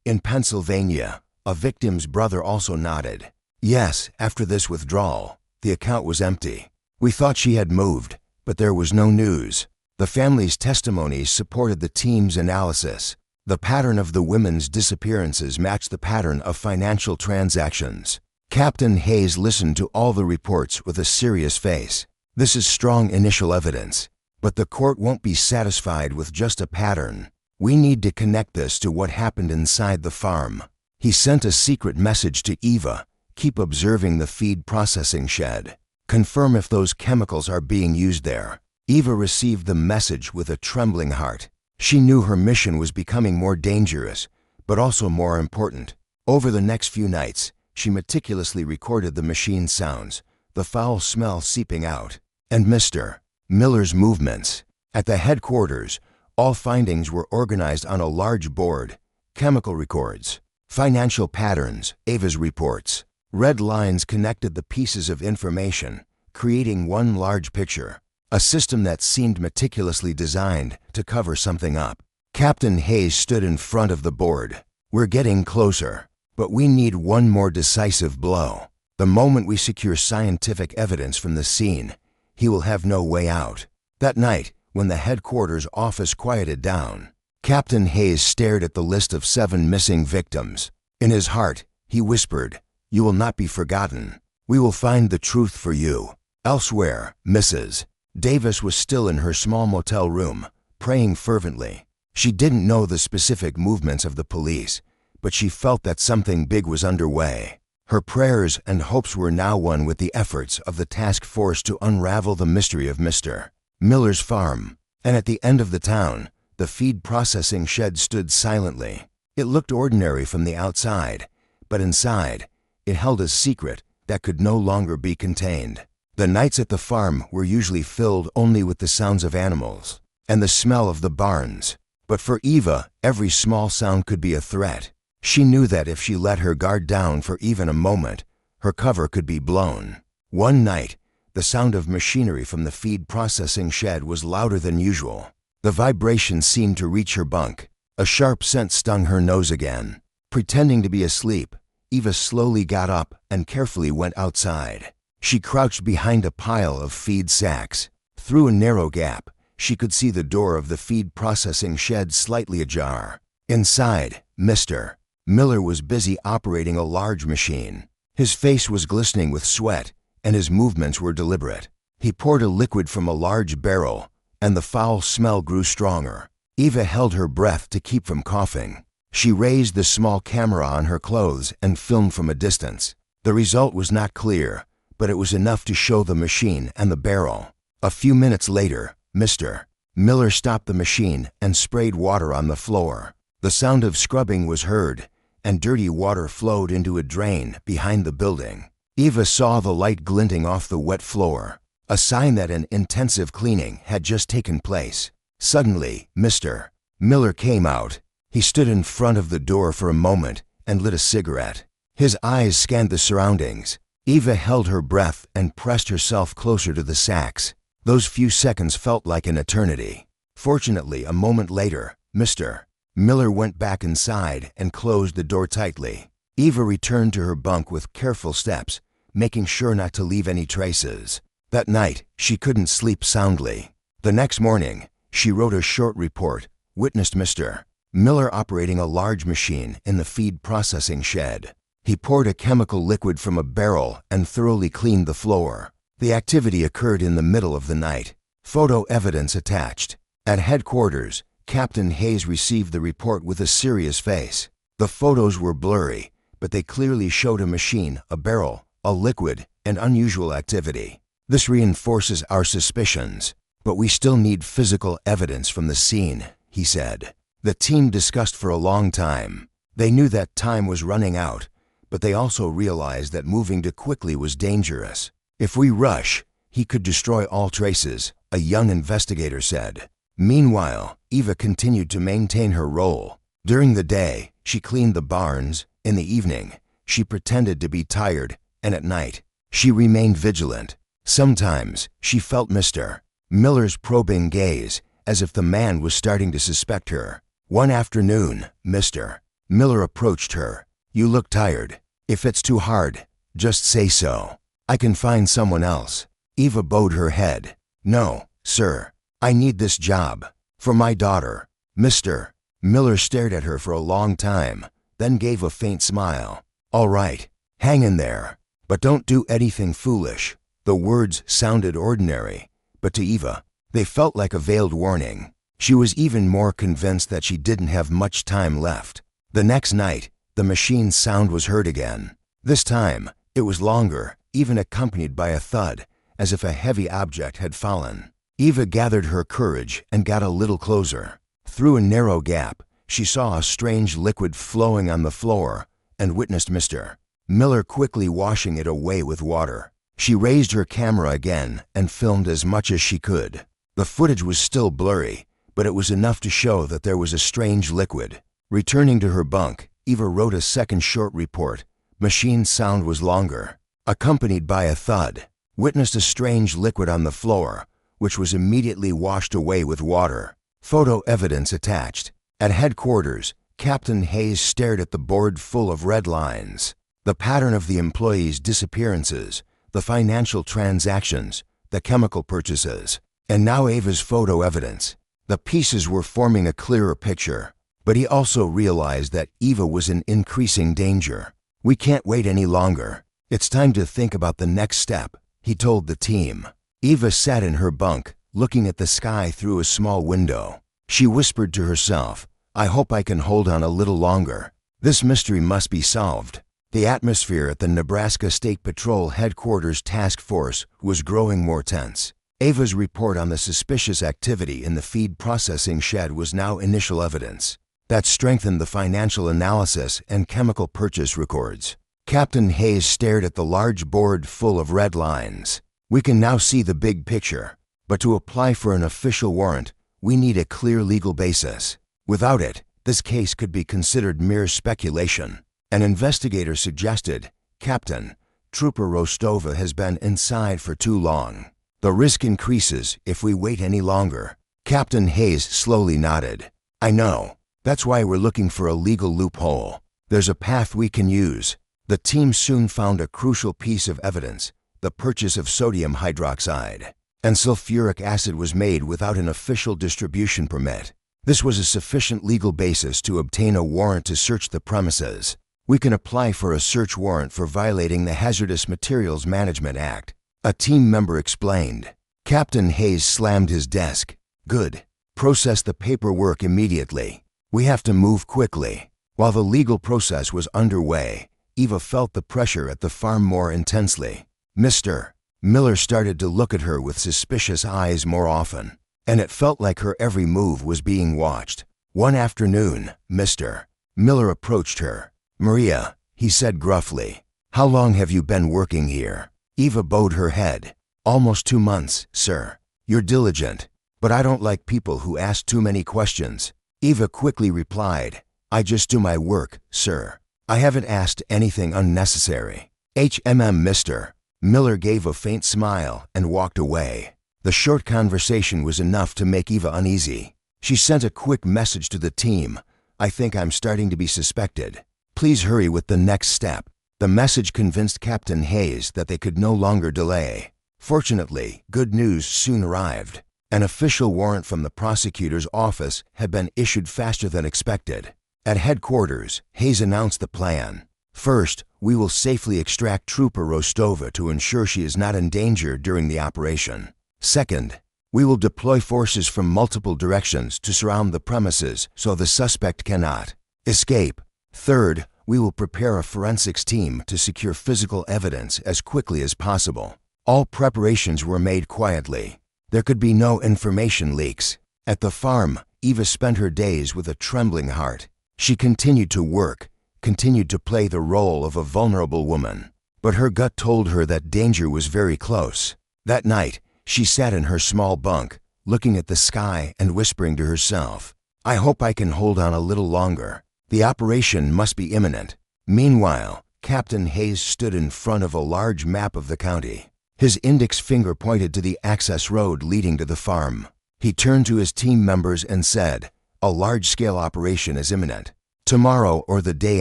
In Pennsylvania, a victim's brother also nodded. "Yes, after this withdrawal, the account was empty. We thought she had moved, but there was no news." The family's testimonies supported the team's analysis. The pattern of the women's disappearances matched the pattern of financial transactions. Captain Hayes listened to all the reports with a serious face. "This is strong initial evidence, but the court won't be satisfied with just a pattern. We need to connect this to what happened inside the farm." He sent a secret message to Eva: "Keep observing the feed processing shed. Confirm if those chemicals are being used there." Eva received the message with a trembling heart. She knew her mission was becoming more dangerous, but also more important. Over the next few nights, she meticulously recorded the machine sounds, the foul smell seeping out, and Mr. Miller's movements. At the headquarters, all findings were organized on a large board: chemical records, financial patterns, Eva's reports. Red lines connected the pieces of information, creating one large picture, a system that seemed meticulously designed to cover something up. Captain Hayes stood in front of the board. "We're getting closer, but we need one more decisive blow. The moment we secure scientific evidence from the scene, he will have no way out." That night, when the headquarters office quieted down, Captain Hayes stared at the list of 7 missing victims. In his heart, he whispered, "You will not be forgotten. We will find the truth for you." Elsewhere, Mrs. Davis was still in her small motel room, praying fervently. She didn't know the specific movements of the police, but she felt that something big was underway. Her prayers and hopes were now one with the efforts of the task force to unravel the mystery of Mr. Miller's farm. And at the end of the town, the feed processing shed stood silently. It looked ordinary from the outside, but inside, it held a secret that could no longer be contained. The nights at the farm were usually filled only with the sounds of animals and the smell of the barns. But for Eva, every small sound could be a threat. She knew that if she let her guard down for even a moment, her cover could be blown. One night, the sound of machinery from the feed processing shed was louder than usual. The vibration seemed to reach her bunk. A sharp scent stung her nose again. Pretending to be asleep, Eva slowly got up and carefully went outside. She crouched behind a pile of feed sacks. Through a narrow gap, she could see the door of the feed processing shed slightly ajar. Inside, Mr. Miller was busy operating a large machine. His face was glistening with sweat, and his movements were deliberate. He poured a liquid from a large barrel, and the foul smell grew stronger. Eva held her breath to keep from coughing. She raised the small camera on her clothes and filmed from a distance. The result was not clear, but it was enough to show the machine and the barrel. A few minutes later, Mr. Miller stopped the machine and sprayed water on the floor. The sound of scrubbing was heard, and dirty water flowed into a drain behind the building. Eva saw the light glinting off the wet floor, a sign that an intensive cleaning had just taken place. Suddenly, Mr. Miller came out. He stood in front of the door for a moment and lit a cigarette. His eyes scanned the surroundings. Eva held her breath and pressed herself closer to the sacks. Those few seconds felt like an eternity. Fortunately, a moment later, Mr. Miller went back inside and closed the door tightly. Eva returned to her bunk with careful steps, making sure not to leave any traces. That night, she couldn't sleep soundly. The next morning, she wrote a short report, witnessed Mr. Miller operating a large machine in the feed processing shed. He poured a chemical liquid from a barrel and thoroughly cleaned the floor. The activity occurred in the middle of the night. Photo evidence attached. At headquarters, Captain Hayes received the report with a serious face. The photos were blurry, but they clearly showed a machine, a barrel, a liquid, and unusual activity. This reinforces our suspicions, but we still need physical evidence from the scene, he said. The team discussed for a long time. They knew that time was running out, but they also realized that moving too quickly was dangerous. If we rush, he could destroy all traces, a young investigator said. Meanwhile, Eva continued to maintain her role. During the day, she cleaned the barns. In the evening, she pretended to be tired, and at night, she remained vigilant. Sometimes, she felt Mr. Miller's probing gaze, as if the man was starting to suspect her. One afternoon, Mr. Miller approached her. "You look tired. If it's too hard, just say so. I can find someone else." Eva bowed her head. "No, sir. I need this job. For my daughter." Mr. Miller stared at her for a long time, then gave a faint smile. "All right, hang in there. But don't do anything foolish." The words sounded ordinary, but to Eva, they felt like a veiled warning. She was even more convinced that she didn't have much time left. The next night, the machine's sound was heard again. This time, it was longer, even accompanied by a thud, as if a heavy object had fallen. Eva gathered her courage and got a little closer. Through a narrow gap, she saw a strange liquid flowing on the floor and witnessed Mr. Miller quickly washing it away with water. She raised her camera again and filmed as much as she could. The footage was still blurry, but it was enough to show that there was a strange liquid. Returning to her bunk, Eva wrote a second short report. Machine sound was longer, accompanied by a thud. Witnessed a strange liquid on the floor, which was immediately washed away with water. Photo evidence attached. At headquarters, Captain Hayes stared at the board full of red lines. The pattern of the employees' disappearances, the financial transactions, the chemical purchases, and now Eva's photo evidence. The pieces were forming a clearer picture, but he also realized that Eva was in increasing danger. "We can't wait any longer. It's time to think about the next step," he told the team. Eva sat in her bunk, looking at the sky through a small window. She whispered to herself, "I hope I can hold on a little longer. This mystery must be solved." The atmosphere at the Nebraska State Patrol Headquarters Task Force was growing more tense. Eva's report on the suspicious activity in the feed processing shed was now initial evidence that strengthened the financial analysis and chemical purchase records. Captain Hayes stared at the large board full of red lines. "We can now see the big picture, but to apply for an official warrant, we need a clear legal basis. Without it, this case could be considered mere speculation." An investigator suggested, "Captain, Trooper Rostova has been inside for too long. The risk increases if we wait any longer." Captain Hayes slowly nodded. "I know. That's why we're looking for a legal loophole. There's a path we can use." The team soon found a crucial piece of evidence: the purchase of sodium hydroxide and sulfuric acid was made without an official distribution permit. This was a sufficient legal basis to obtain a warrant to search the premises. "We can apply for a search warrant for violating the Hazardous Materials Management Act," a team member explained. Captain Hayes slammed his desk. "Good. Process the paperwork immediately. We have to move quickly." While the legal process was underway, Eva felt the pressure at the farm more intensely. Mr. Miller started to look at her with suspicious eyes more often, and it felt like her every move was being watched. One afternoon, Mr. Miller approached her. "Maria," he said gruffly, "how long have you been working here?" Eva bowed her head. "Almost 2 months, sir." "You're diligent, but I don't like people who ask too many questions." Eva quickly replied, "I just do my work, sir. I haven't asked anything unnecessary." Mr. Miller gave a faint smile and walked away. The short conversation was enough to make Eva uneasy. She sent a quick message to the team. "I think I'm starting to be suspected. Please hurry with the next step." The message convinced Captain Hayes that they could no longer delay. Fortunately, good news soon arrived. An official warrant from the prosecutor's office had been issued faster than expected. At headquarters, Hayes announced the plan. First, we will safely extract Trooper Rostova to ensure she is not in danger during the operation. Second, we will deploy forces from multiple directions to surround the premises so the suspect cannot escape. Third, we will prepare a forensics team to secure physical evidence as quickly as possible. All preparations were made quietly. There could be no information leaks. At the farm, Eva spent her days with a trembling heart. She continued to work, continued to play the role of a vulnerable woman. But her gut told her that danger was very close. That night, she sat in her small bunk, looking at the sky and whispering to herself, "I hope I can hold on a little longer. The operation must be imminent." Meanwhile, Captain Hayes stood in front of a large map of the county. His index finger pointed to the access road leading to the farm. He turned to his team members and said, "A large-scale operation is imminent. Tomorrow or the day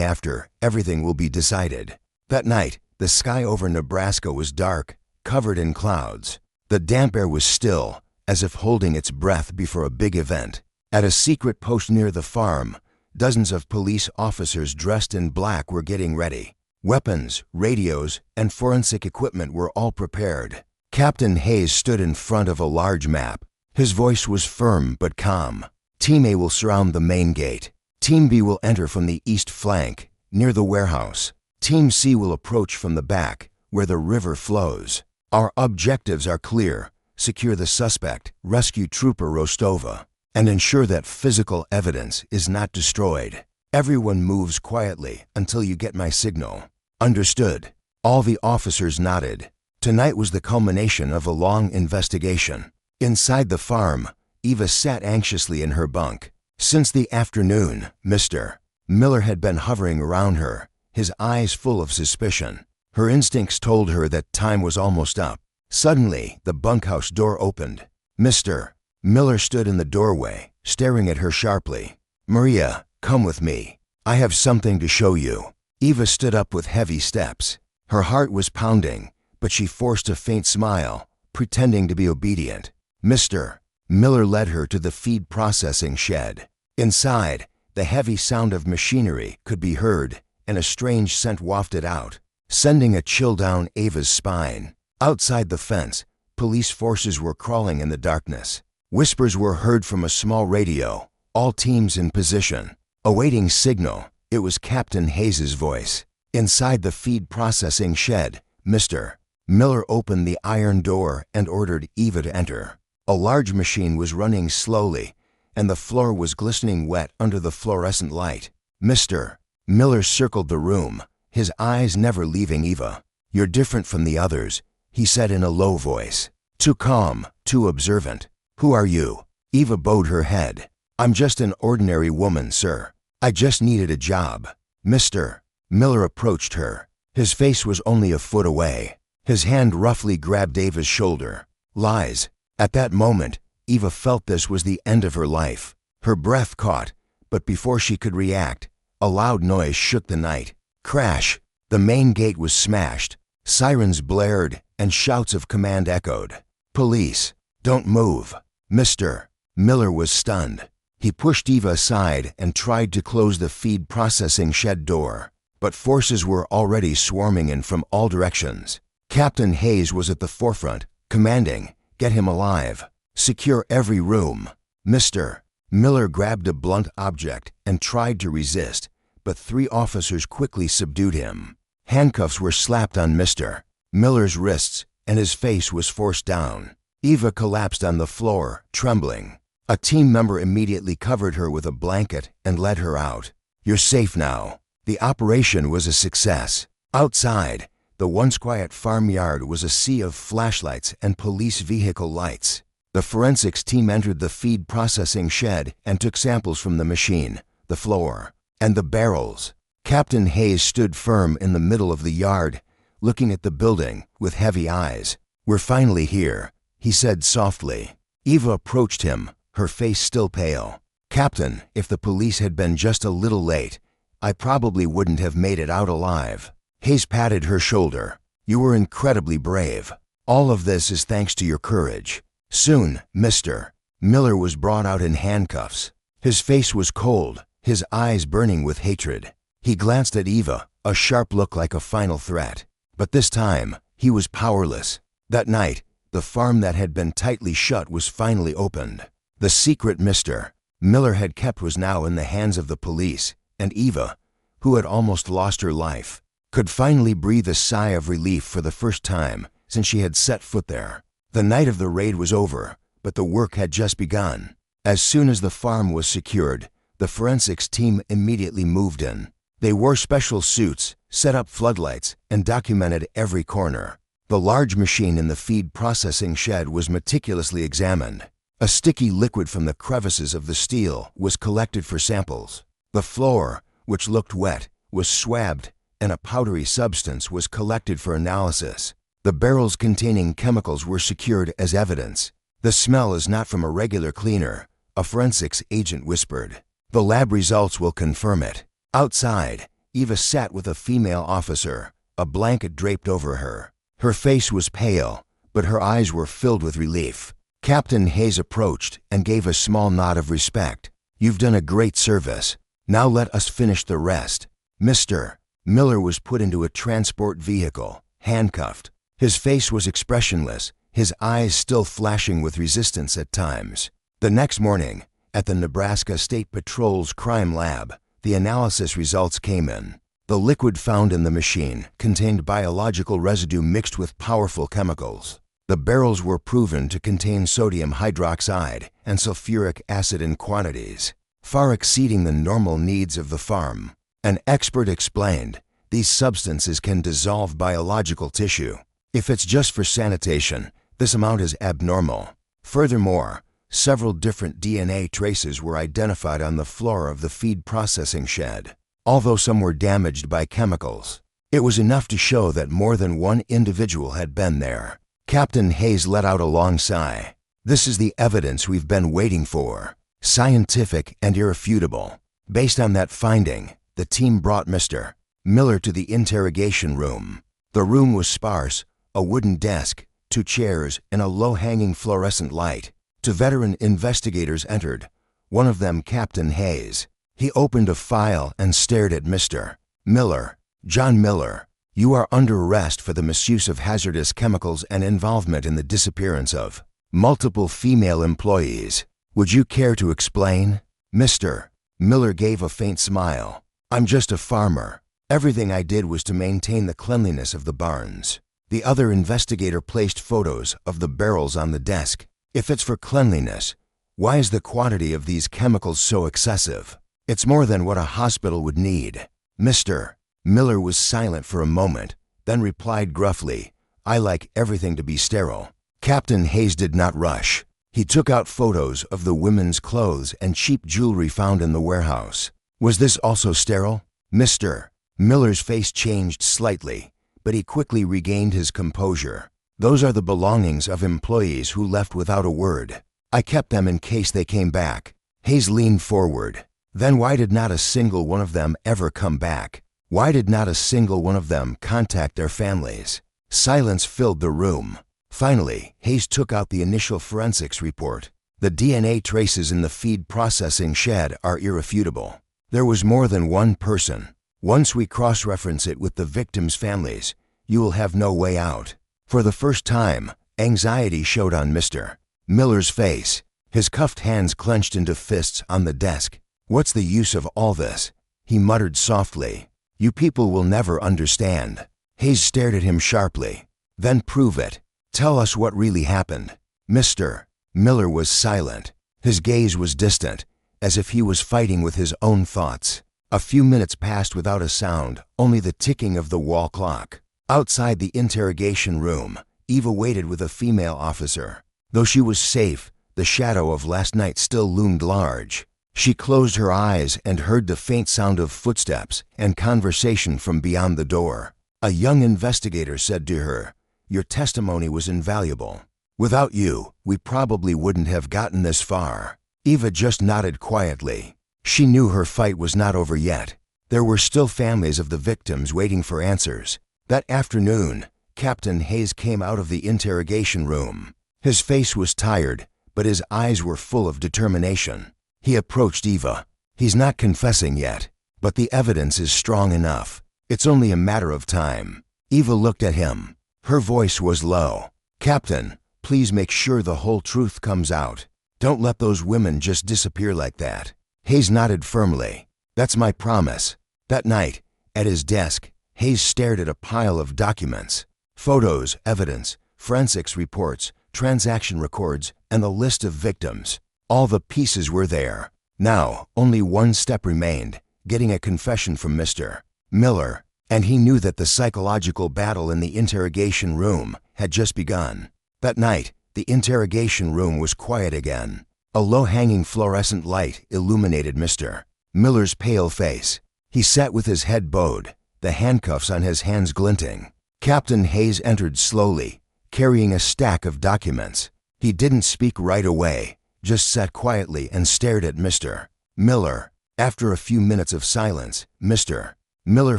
after, everything will be decided." That night, the sky over Nebraska was dark, covered in clouds. The damp air was still, as if holding its breath before a big event. At a secret post near the farm, dozens of police officers dressed in black were getting ready. Weapons, radios, and forensic equipment were all prepared. Captain Hayes stood in front of a large map. His voice was firm but calm. Team A will surround the main gate. Team B will enter from the east flank, near the warehouse. Team C will approach from the back, where the river flows. Our objectives are clear: secure the suspect, rescue Trooper Rostova, and ensure that physical evidence is not destroyed. Everyone moves quietly until you get my signal. Understood. All the officers nodded. Tonight was the culmination of a long investigation. Inside the farm, Eva sat anxiously in her bunk. Since the afternoon, Mr. Miller had been hovering around her, his eyes full of suspicion. Her instincts told her that time was almost up. Suddenly, the bunkhouse door opened. Mr. Miller stood in the doorway, staring at her sharply. "Maria, come with me. I have something to show you." Eva stood up with heavy steps. Her heart was pounding, but she forced a faint smile, pretending to be obedient. Mr. Miller led her to the feed processing shed. Inside, the heavy sound of machinery could be heard, and a strange scent wafted out, sending a chill down Eva's spine. Outside the fence, police forces were crawling in the darkness. Whispers were heard from a small radio, all teams in position. Awaiting signal, it was Captain Hayes' voice. Inside the feed processing shed, Mr. Miller opened the iron door and ordered Eva to enter. A large machine was running slowly, and the floor was glistening wet under the fluorescent light. Mr. Miller circled the room, his eyes never leaving Eva. "You're different from the others," he said in a low voice. "Too calm, too observant. Who are you?" Eva bowed her head. "I'm just an ordinary woman, sir. I just needed a job." Mr. Miller approached her. His face was only a foot away. His hand roughly grabbed Eva's shoulder. "Lies." At that moment, Eva felt this was the end of her life. Her breath caught, but before she could react, a loud noise shook the night. Crash! The main gate was smashed. Sirens blared, and shouts of command echoed. "Police! Don't move!" Mr. Miller was stunned. He pushed Eva aside and tried to close the feed processing shed door, but forces were already swarming in from all directions. Captain Hayes was at the forefront, commanding, "Get him alive. Secure every room." Mr. Miller grabbed a blunt object and tried to resist, but 3 officers quickly subdued him. Handcuffs were slapped on Mr. Miller's wrists, and his face was forced down. Eva collapsed on the floor, trembling. A team member immediately covered her with a blanket and led her out. "You're safe now." The operation was a success. Outside, the once quiet farmyard was a sea of flashlights and police vehicle lights. The forensics team entered the feed processing shed and took samples from the machine, the floor, and the barrels. Captain Hayes stood firm in the middle of the yard, looking at the building with heavy eyes. "We're finally here," he said softly. Eva approached him, her face still pale. "Captain, if the police had been just a little late, I probably wouldn't have made it out alive." Hayes patted her shoulder. You were incredibly brave. All of this is thanks to your courage. Soon, Mr. Miller was brought out in handcuffs. His face was cold, his eyes burning with hatred. He glanced at Eva, a sharp look like a final threat. But this time, he was powerless. That night, the farm that had been tightly shut was finally opened. The secret Mr. Miller had kept was now in the hands of the police, and Eva, who had almost lost her life, could finally breathe a sigh of relief for the first time since she had set foot there. The night of the raid was over, but the work had just begun. As soon as the farm was secured, the forensics team immediately moved in. They wore special suits, set up floodlights, and documented every corner. The large machine in the feed processing shed was meticulously examined. A sticky liquid from the crevices of the steel was collected for samples. The floor, which looked wet, was swabbed, and a powdery substance was collected for analysis. The barrels containing chemicals were secured as evidence. The smell is not from a regular cleaner, a forensics agent whispered. The lab results will confirm it. Outside, Eva sat with a female officer, a blanket draped over her. Her face was pale, but her eyes were filled with relief. Captain Hayes approached and gave a small nod of respect. You've done a great service. Now let us finish the rest. Mr. Miller was put into a transport vehicle, handcuffed. His face was expressionless, his eyes still flashing with resistance at times. The next morning, at the Nebraska State Patrol's crime lab, the analysis results came in. The liquid found in the machine contained biological residue mixed with powerful chemicals. The barrels were proven to contain sodium hydroxide and sulfuric acid in quantities far exceeding the normal needs of the farm. An expert explained, these substances can dissolve biological tissue. If it's just for sanitation, this amount is abnormal. Furthermore, several different DNA traces were identified on the floor of the feed processing shed. Although some were damaged by chemicals, it was enough to show that more than one individual had been there. Captain Hayes let out a long sigh. This is the evidence we've been waiting for. Scientific and irrefutable. Based on that finding, the team brought Mr. Miller to the interrogation room. The room was sparse, a wooden desk, 2 chairs, and a low-hanging fluorescent light. 2 veteran investigators entered, one of them Captain Hayes. He opened a file and stared at Mr. Miller. John Miller, you are under arrest for the misuse of hazardous chemicals and involvement in the disappearance of multiple female employees. Would you care to explain? Mr. Miller gave a faint smile. I'm just a farmer. Everything I did was to maintain the cleanliness of the barns. The other investigator placed photos of the barrels on the desk. If it's for cleanliness, why is the quantity of these chemicals so excessive? It's more than what a hospital would need. Mr. Miller was silent for a moment, then replied gruffly, I like everything to be sterile. Captain Hayes did not rush. He took out photos of the women's clothes and cheap jewelry found in the warehouse. Was this also sterile? Mr. Miller's face changed slightly, but he quickly regained his composure. Those are the belongings of employees who left without a word. I kept them in case they came back. Hayes leaned forward. Then why did not a single one of them ever come back? Why did not a single one of them contact their families? Silence filled the room. Finally, Hayes took out the initial forensics report. The DNA traces in the feed processing shed are irrefutable. There was more than one person. Once we cross-reference it with the victims' families, you will have no way out. For the first time, anxiety showed on Mr. Miller's face. His cuffed hands clenched into fists on the desk. What's the use of all this? He muttered softly. You people will never understand. Hayes stared at him sharply. Then prove it. Tell us what really happened. Mr. Miller was silent. His gaze was distant, as if he was fighting with his own thoughts. A few minutes passed without a sound, only the ticking of the wall clock. Outside the interrogation room, Eva waited with a female officer. Though she was safe, the shadow of last night still loomed large. She closed her eyes and heard the faint sound of footsteps and conversation from beyond the door. A young investigator said to her, Your testimony was invaluable. Without you, we probably wouldn't have gotten this far. Eva just nodded quietly. She knew her fight was not over yet. There were still families of the victims waiting for answers. That afternoon, Captain Hayes came out of the interrogation room. His face was tired, but his eyes were full of determination. He approached Eva. He's not confessing yet, but the evidence is strong enough. It's only a matter of time. Eva looked at him. Her voice was low. Captain, please make sure the whole truth comes out. Don't let those women just disappear like that. Hayes nodded firmly. That's my promise. That night, at his desk, Hayes stared at a pile of documents. Photos, evidence, forensics reports, transaction records, and the list of victims. All the pieces were there. Now, only one step remained, getting a confession from Mr. Miller, and he knew that the psychological battle in the interrogation room had just begun. That night, the interrogation room was quiet again. A low-hanging fluorescent light illuminated Mr. Miller's pale face. He sat with his head bowed, the handcuffs on his hands glinting. Captain Hayes entered slowly, carrying a stack of documents. He didn't speak right away, just sat quietly and stared at Mr. Miller. After a few minutes of silence, Mr. Miller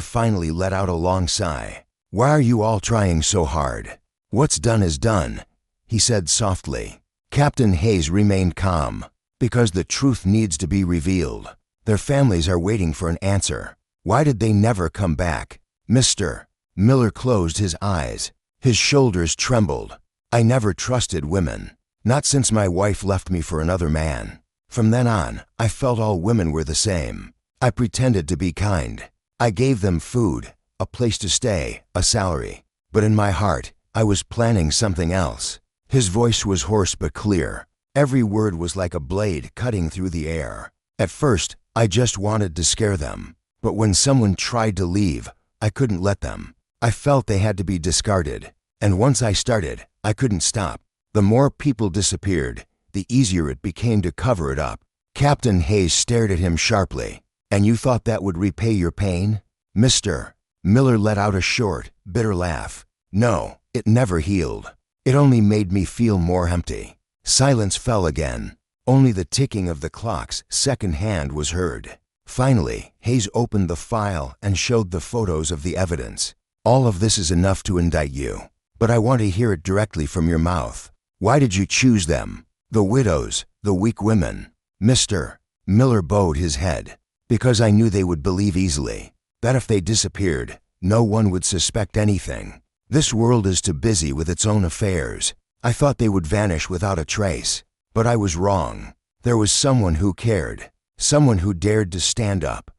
finally let out a long sigh. "Why are you all trying so hard? What's done is done," he said softly. Captain Hayes remained calm. "Because the truth needs to be revealed. Their families are waiting for an answer. Why did they never come back?" Mr. Miller closed his eyes. His shoulders trembled. "I never trusted women. Not since my wife left me for another man. From then on, I felt all women were the same. I pretended to be kind. I gave them food, a place to stay, a salary. But in my heart, I was planning something else." His voice was hoarse but clear. Every word was like a blade cutting through the air. "At first, I just wanted to scare them. But when someone tried to leave, I couldn't let them. I felt they had to be discarded. And once I started, I couldn't stop. The more people disappeared, the easier it became to cover it up." Captain Hayes stared at him sharply. "And you thought that would repay your pain?" Mr. Miller let out a short, bitter laugh. "No, it never healed. It only made me feel more empty." Silence fell again. Only the ticking of the clock's second hand was heard. Finally, Hayes opened the file and showed the photos of the evidence. "All of this is enough to indict you, but I want to hear it directly from your mouth. Why did you choose them? The widows, the weak women?" Mr. Miller bowed his head. "Because I knew they would believe easily. That if they disappeared, no one would suspect anything. This world is too busy with its own affairs. I thought they would vanish without a trace. But I was wrong. There was someone who cared. Someone who dared to stand up."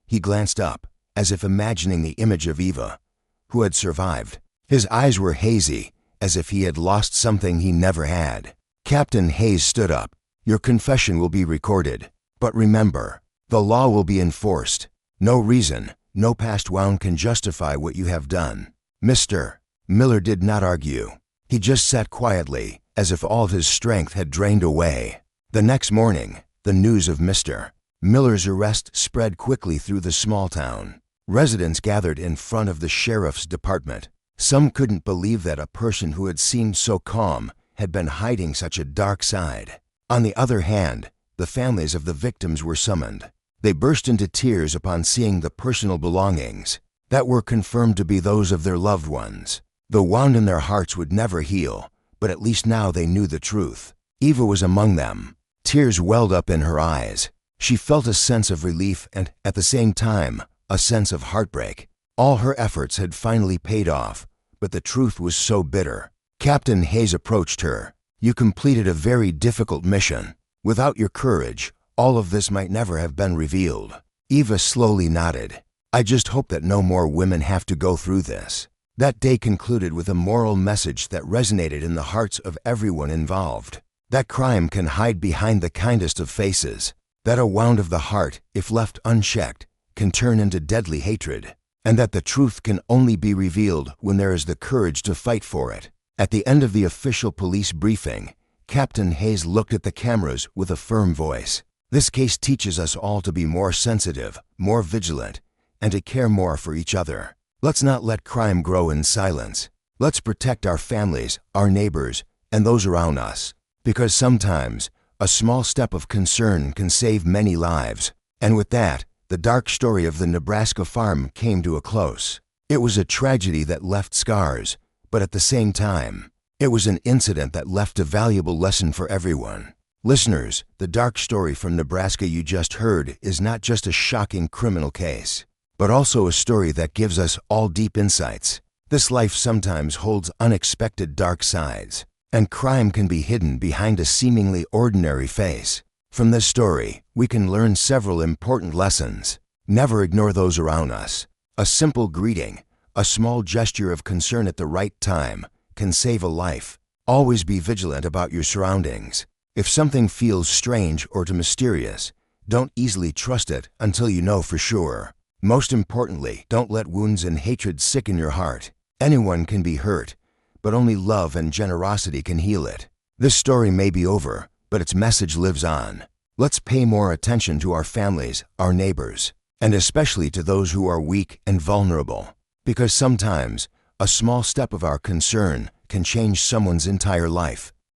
He glanced up, as if imagining the image of Eva, who had survived. His eyes were hazy, as if he had lost something he never had. Captain Hayes stood up. "Your confession will be recorded. But remember, the law will be enforced. No reason, no past wound can justify what you have done." Mr. Miller did not argue. He just sat quietly, as if all of his strength had drained away. The next morning, the news of Mr. Miller's arrest spread quickly through the small town. Residents gathered in front of the sheriff's department. Some couldn't believe that a person who had seemed so calm had been hiding such a dark side. On the other hand, the families of the victims were summoned. They burst into tears upon seeing the personal belongings that were confirmed to be those of their loved ones. The wound in their hearts would never heal, but at least now they knew the truth. Eva was among them. Tears welled up in her eyes. She felt a sense of relief and, at the same time, a sense of heartbreak. All her efforts had finally paid off, but the truth was so bitter. Captain Hayes approached her. "You completed a very difficult mission. Without your courage, all of this might never have been revealed." Eva slowly nodded. "I just hope that no more women have to go through this." That day concluded with a moral message that resonated in the hearts of everyone involved. That crime can hide behind the kindest of faces. That a wound of the heart, if left unchecked, can turn into deadly hatred. And that the truth can only be revealed when there is the courage to fight for it. At the end of the official police briefing, Captain Hayes looked at the cameras with a firm voice. "This case teaches us all to be more sensitive, more vigilant, and to care more for each other. Let's not let crime grow in silence. Let's protect our families, our neighbors, and those around us. Because sometimes, a small step of concern can save many lives." And with that, the dark story of the Nebraska farm came to a close. It was a tragedy that left scars, but at the same time, it was an incident that left a valuable lesson for everyone. Listeners, the dark story from Nebraska you just heard is not just a shocking criminal case, but also a story that gives us all deep insights. This life sometimes holds unexpected dark sides, and crime can be hidden behind a seemingly ordinary face. From this story, we can learn several important lessons. Never ignore those around us. A simple greeting, a small gesture of concern at the right time, can save a life. Always be vigilant about your surroundings. If something feels strange or too mysterious, don't easily trust it until you know for sure. Most importantly, don't let wounds and hatred sicken your heart. Anyone can be hurt, but only love and generosity can heal it. This story may be over, but its message lives on. Let's pay more attention to our families, our neighbors, and especially to those who are weak and vulnerable. Because sometimes, a small step of our concern can change someone's entire life.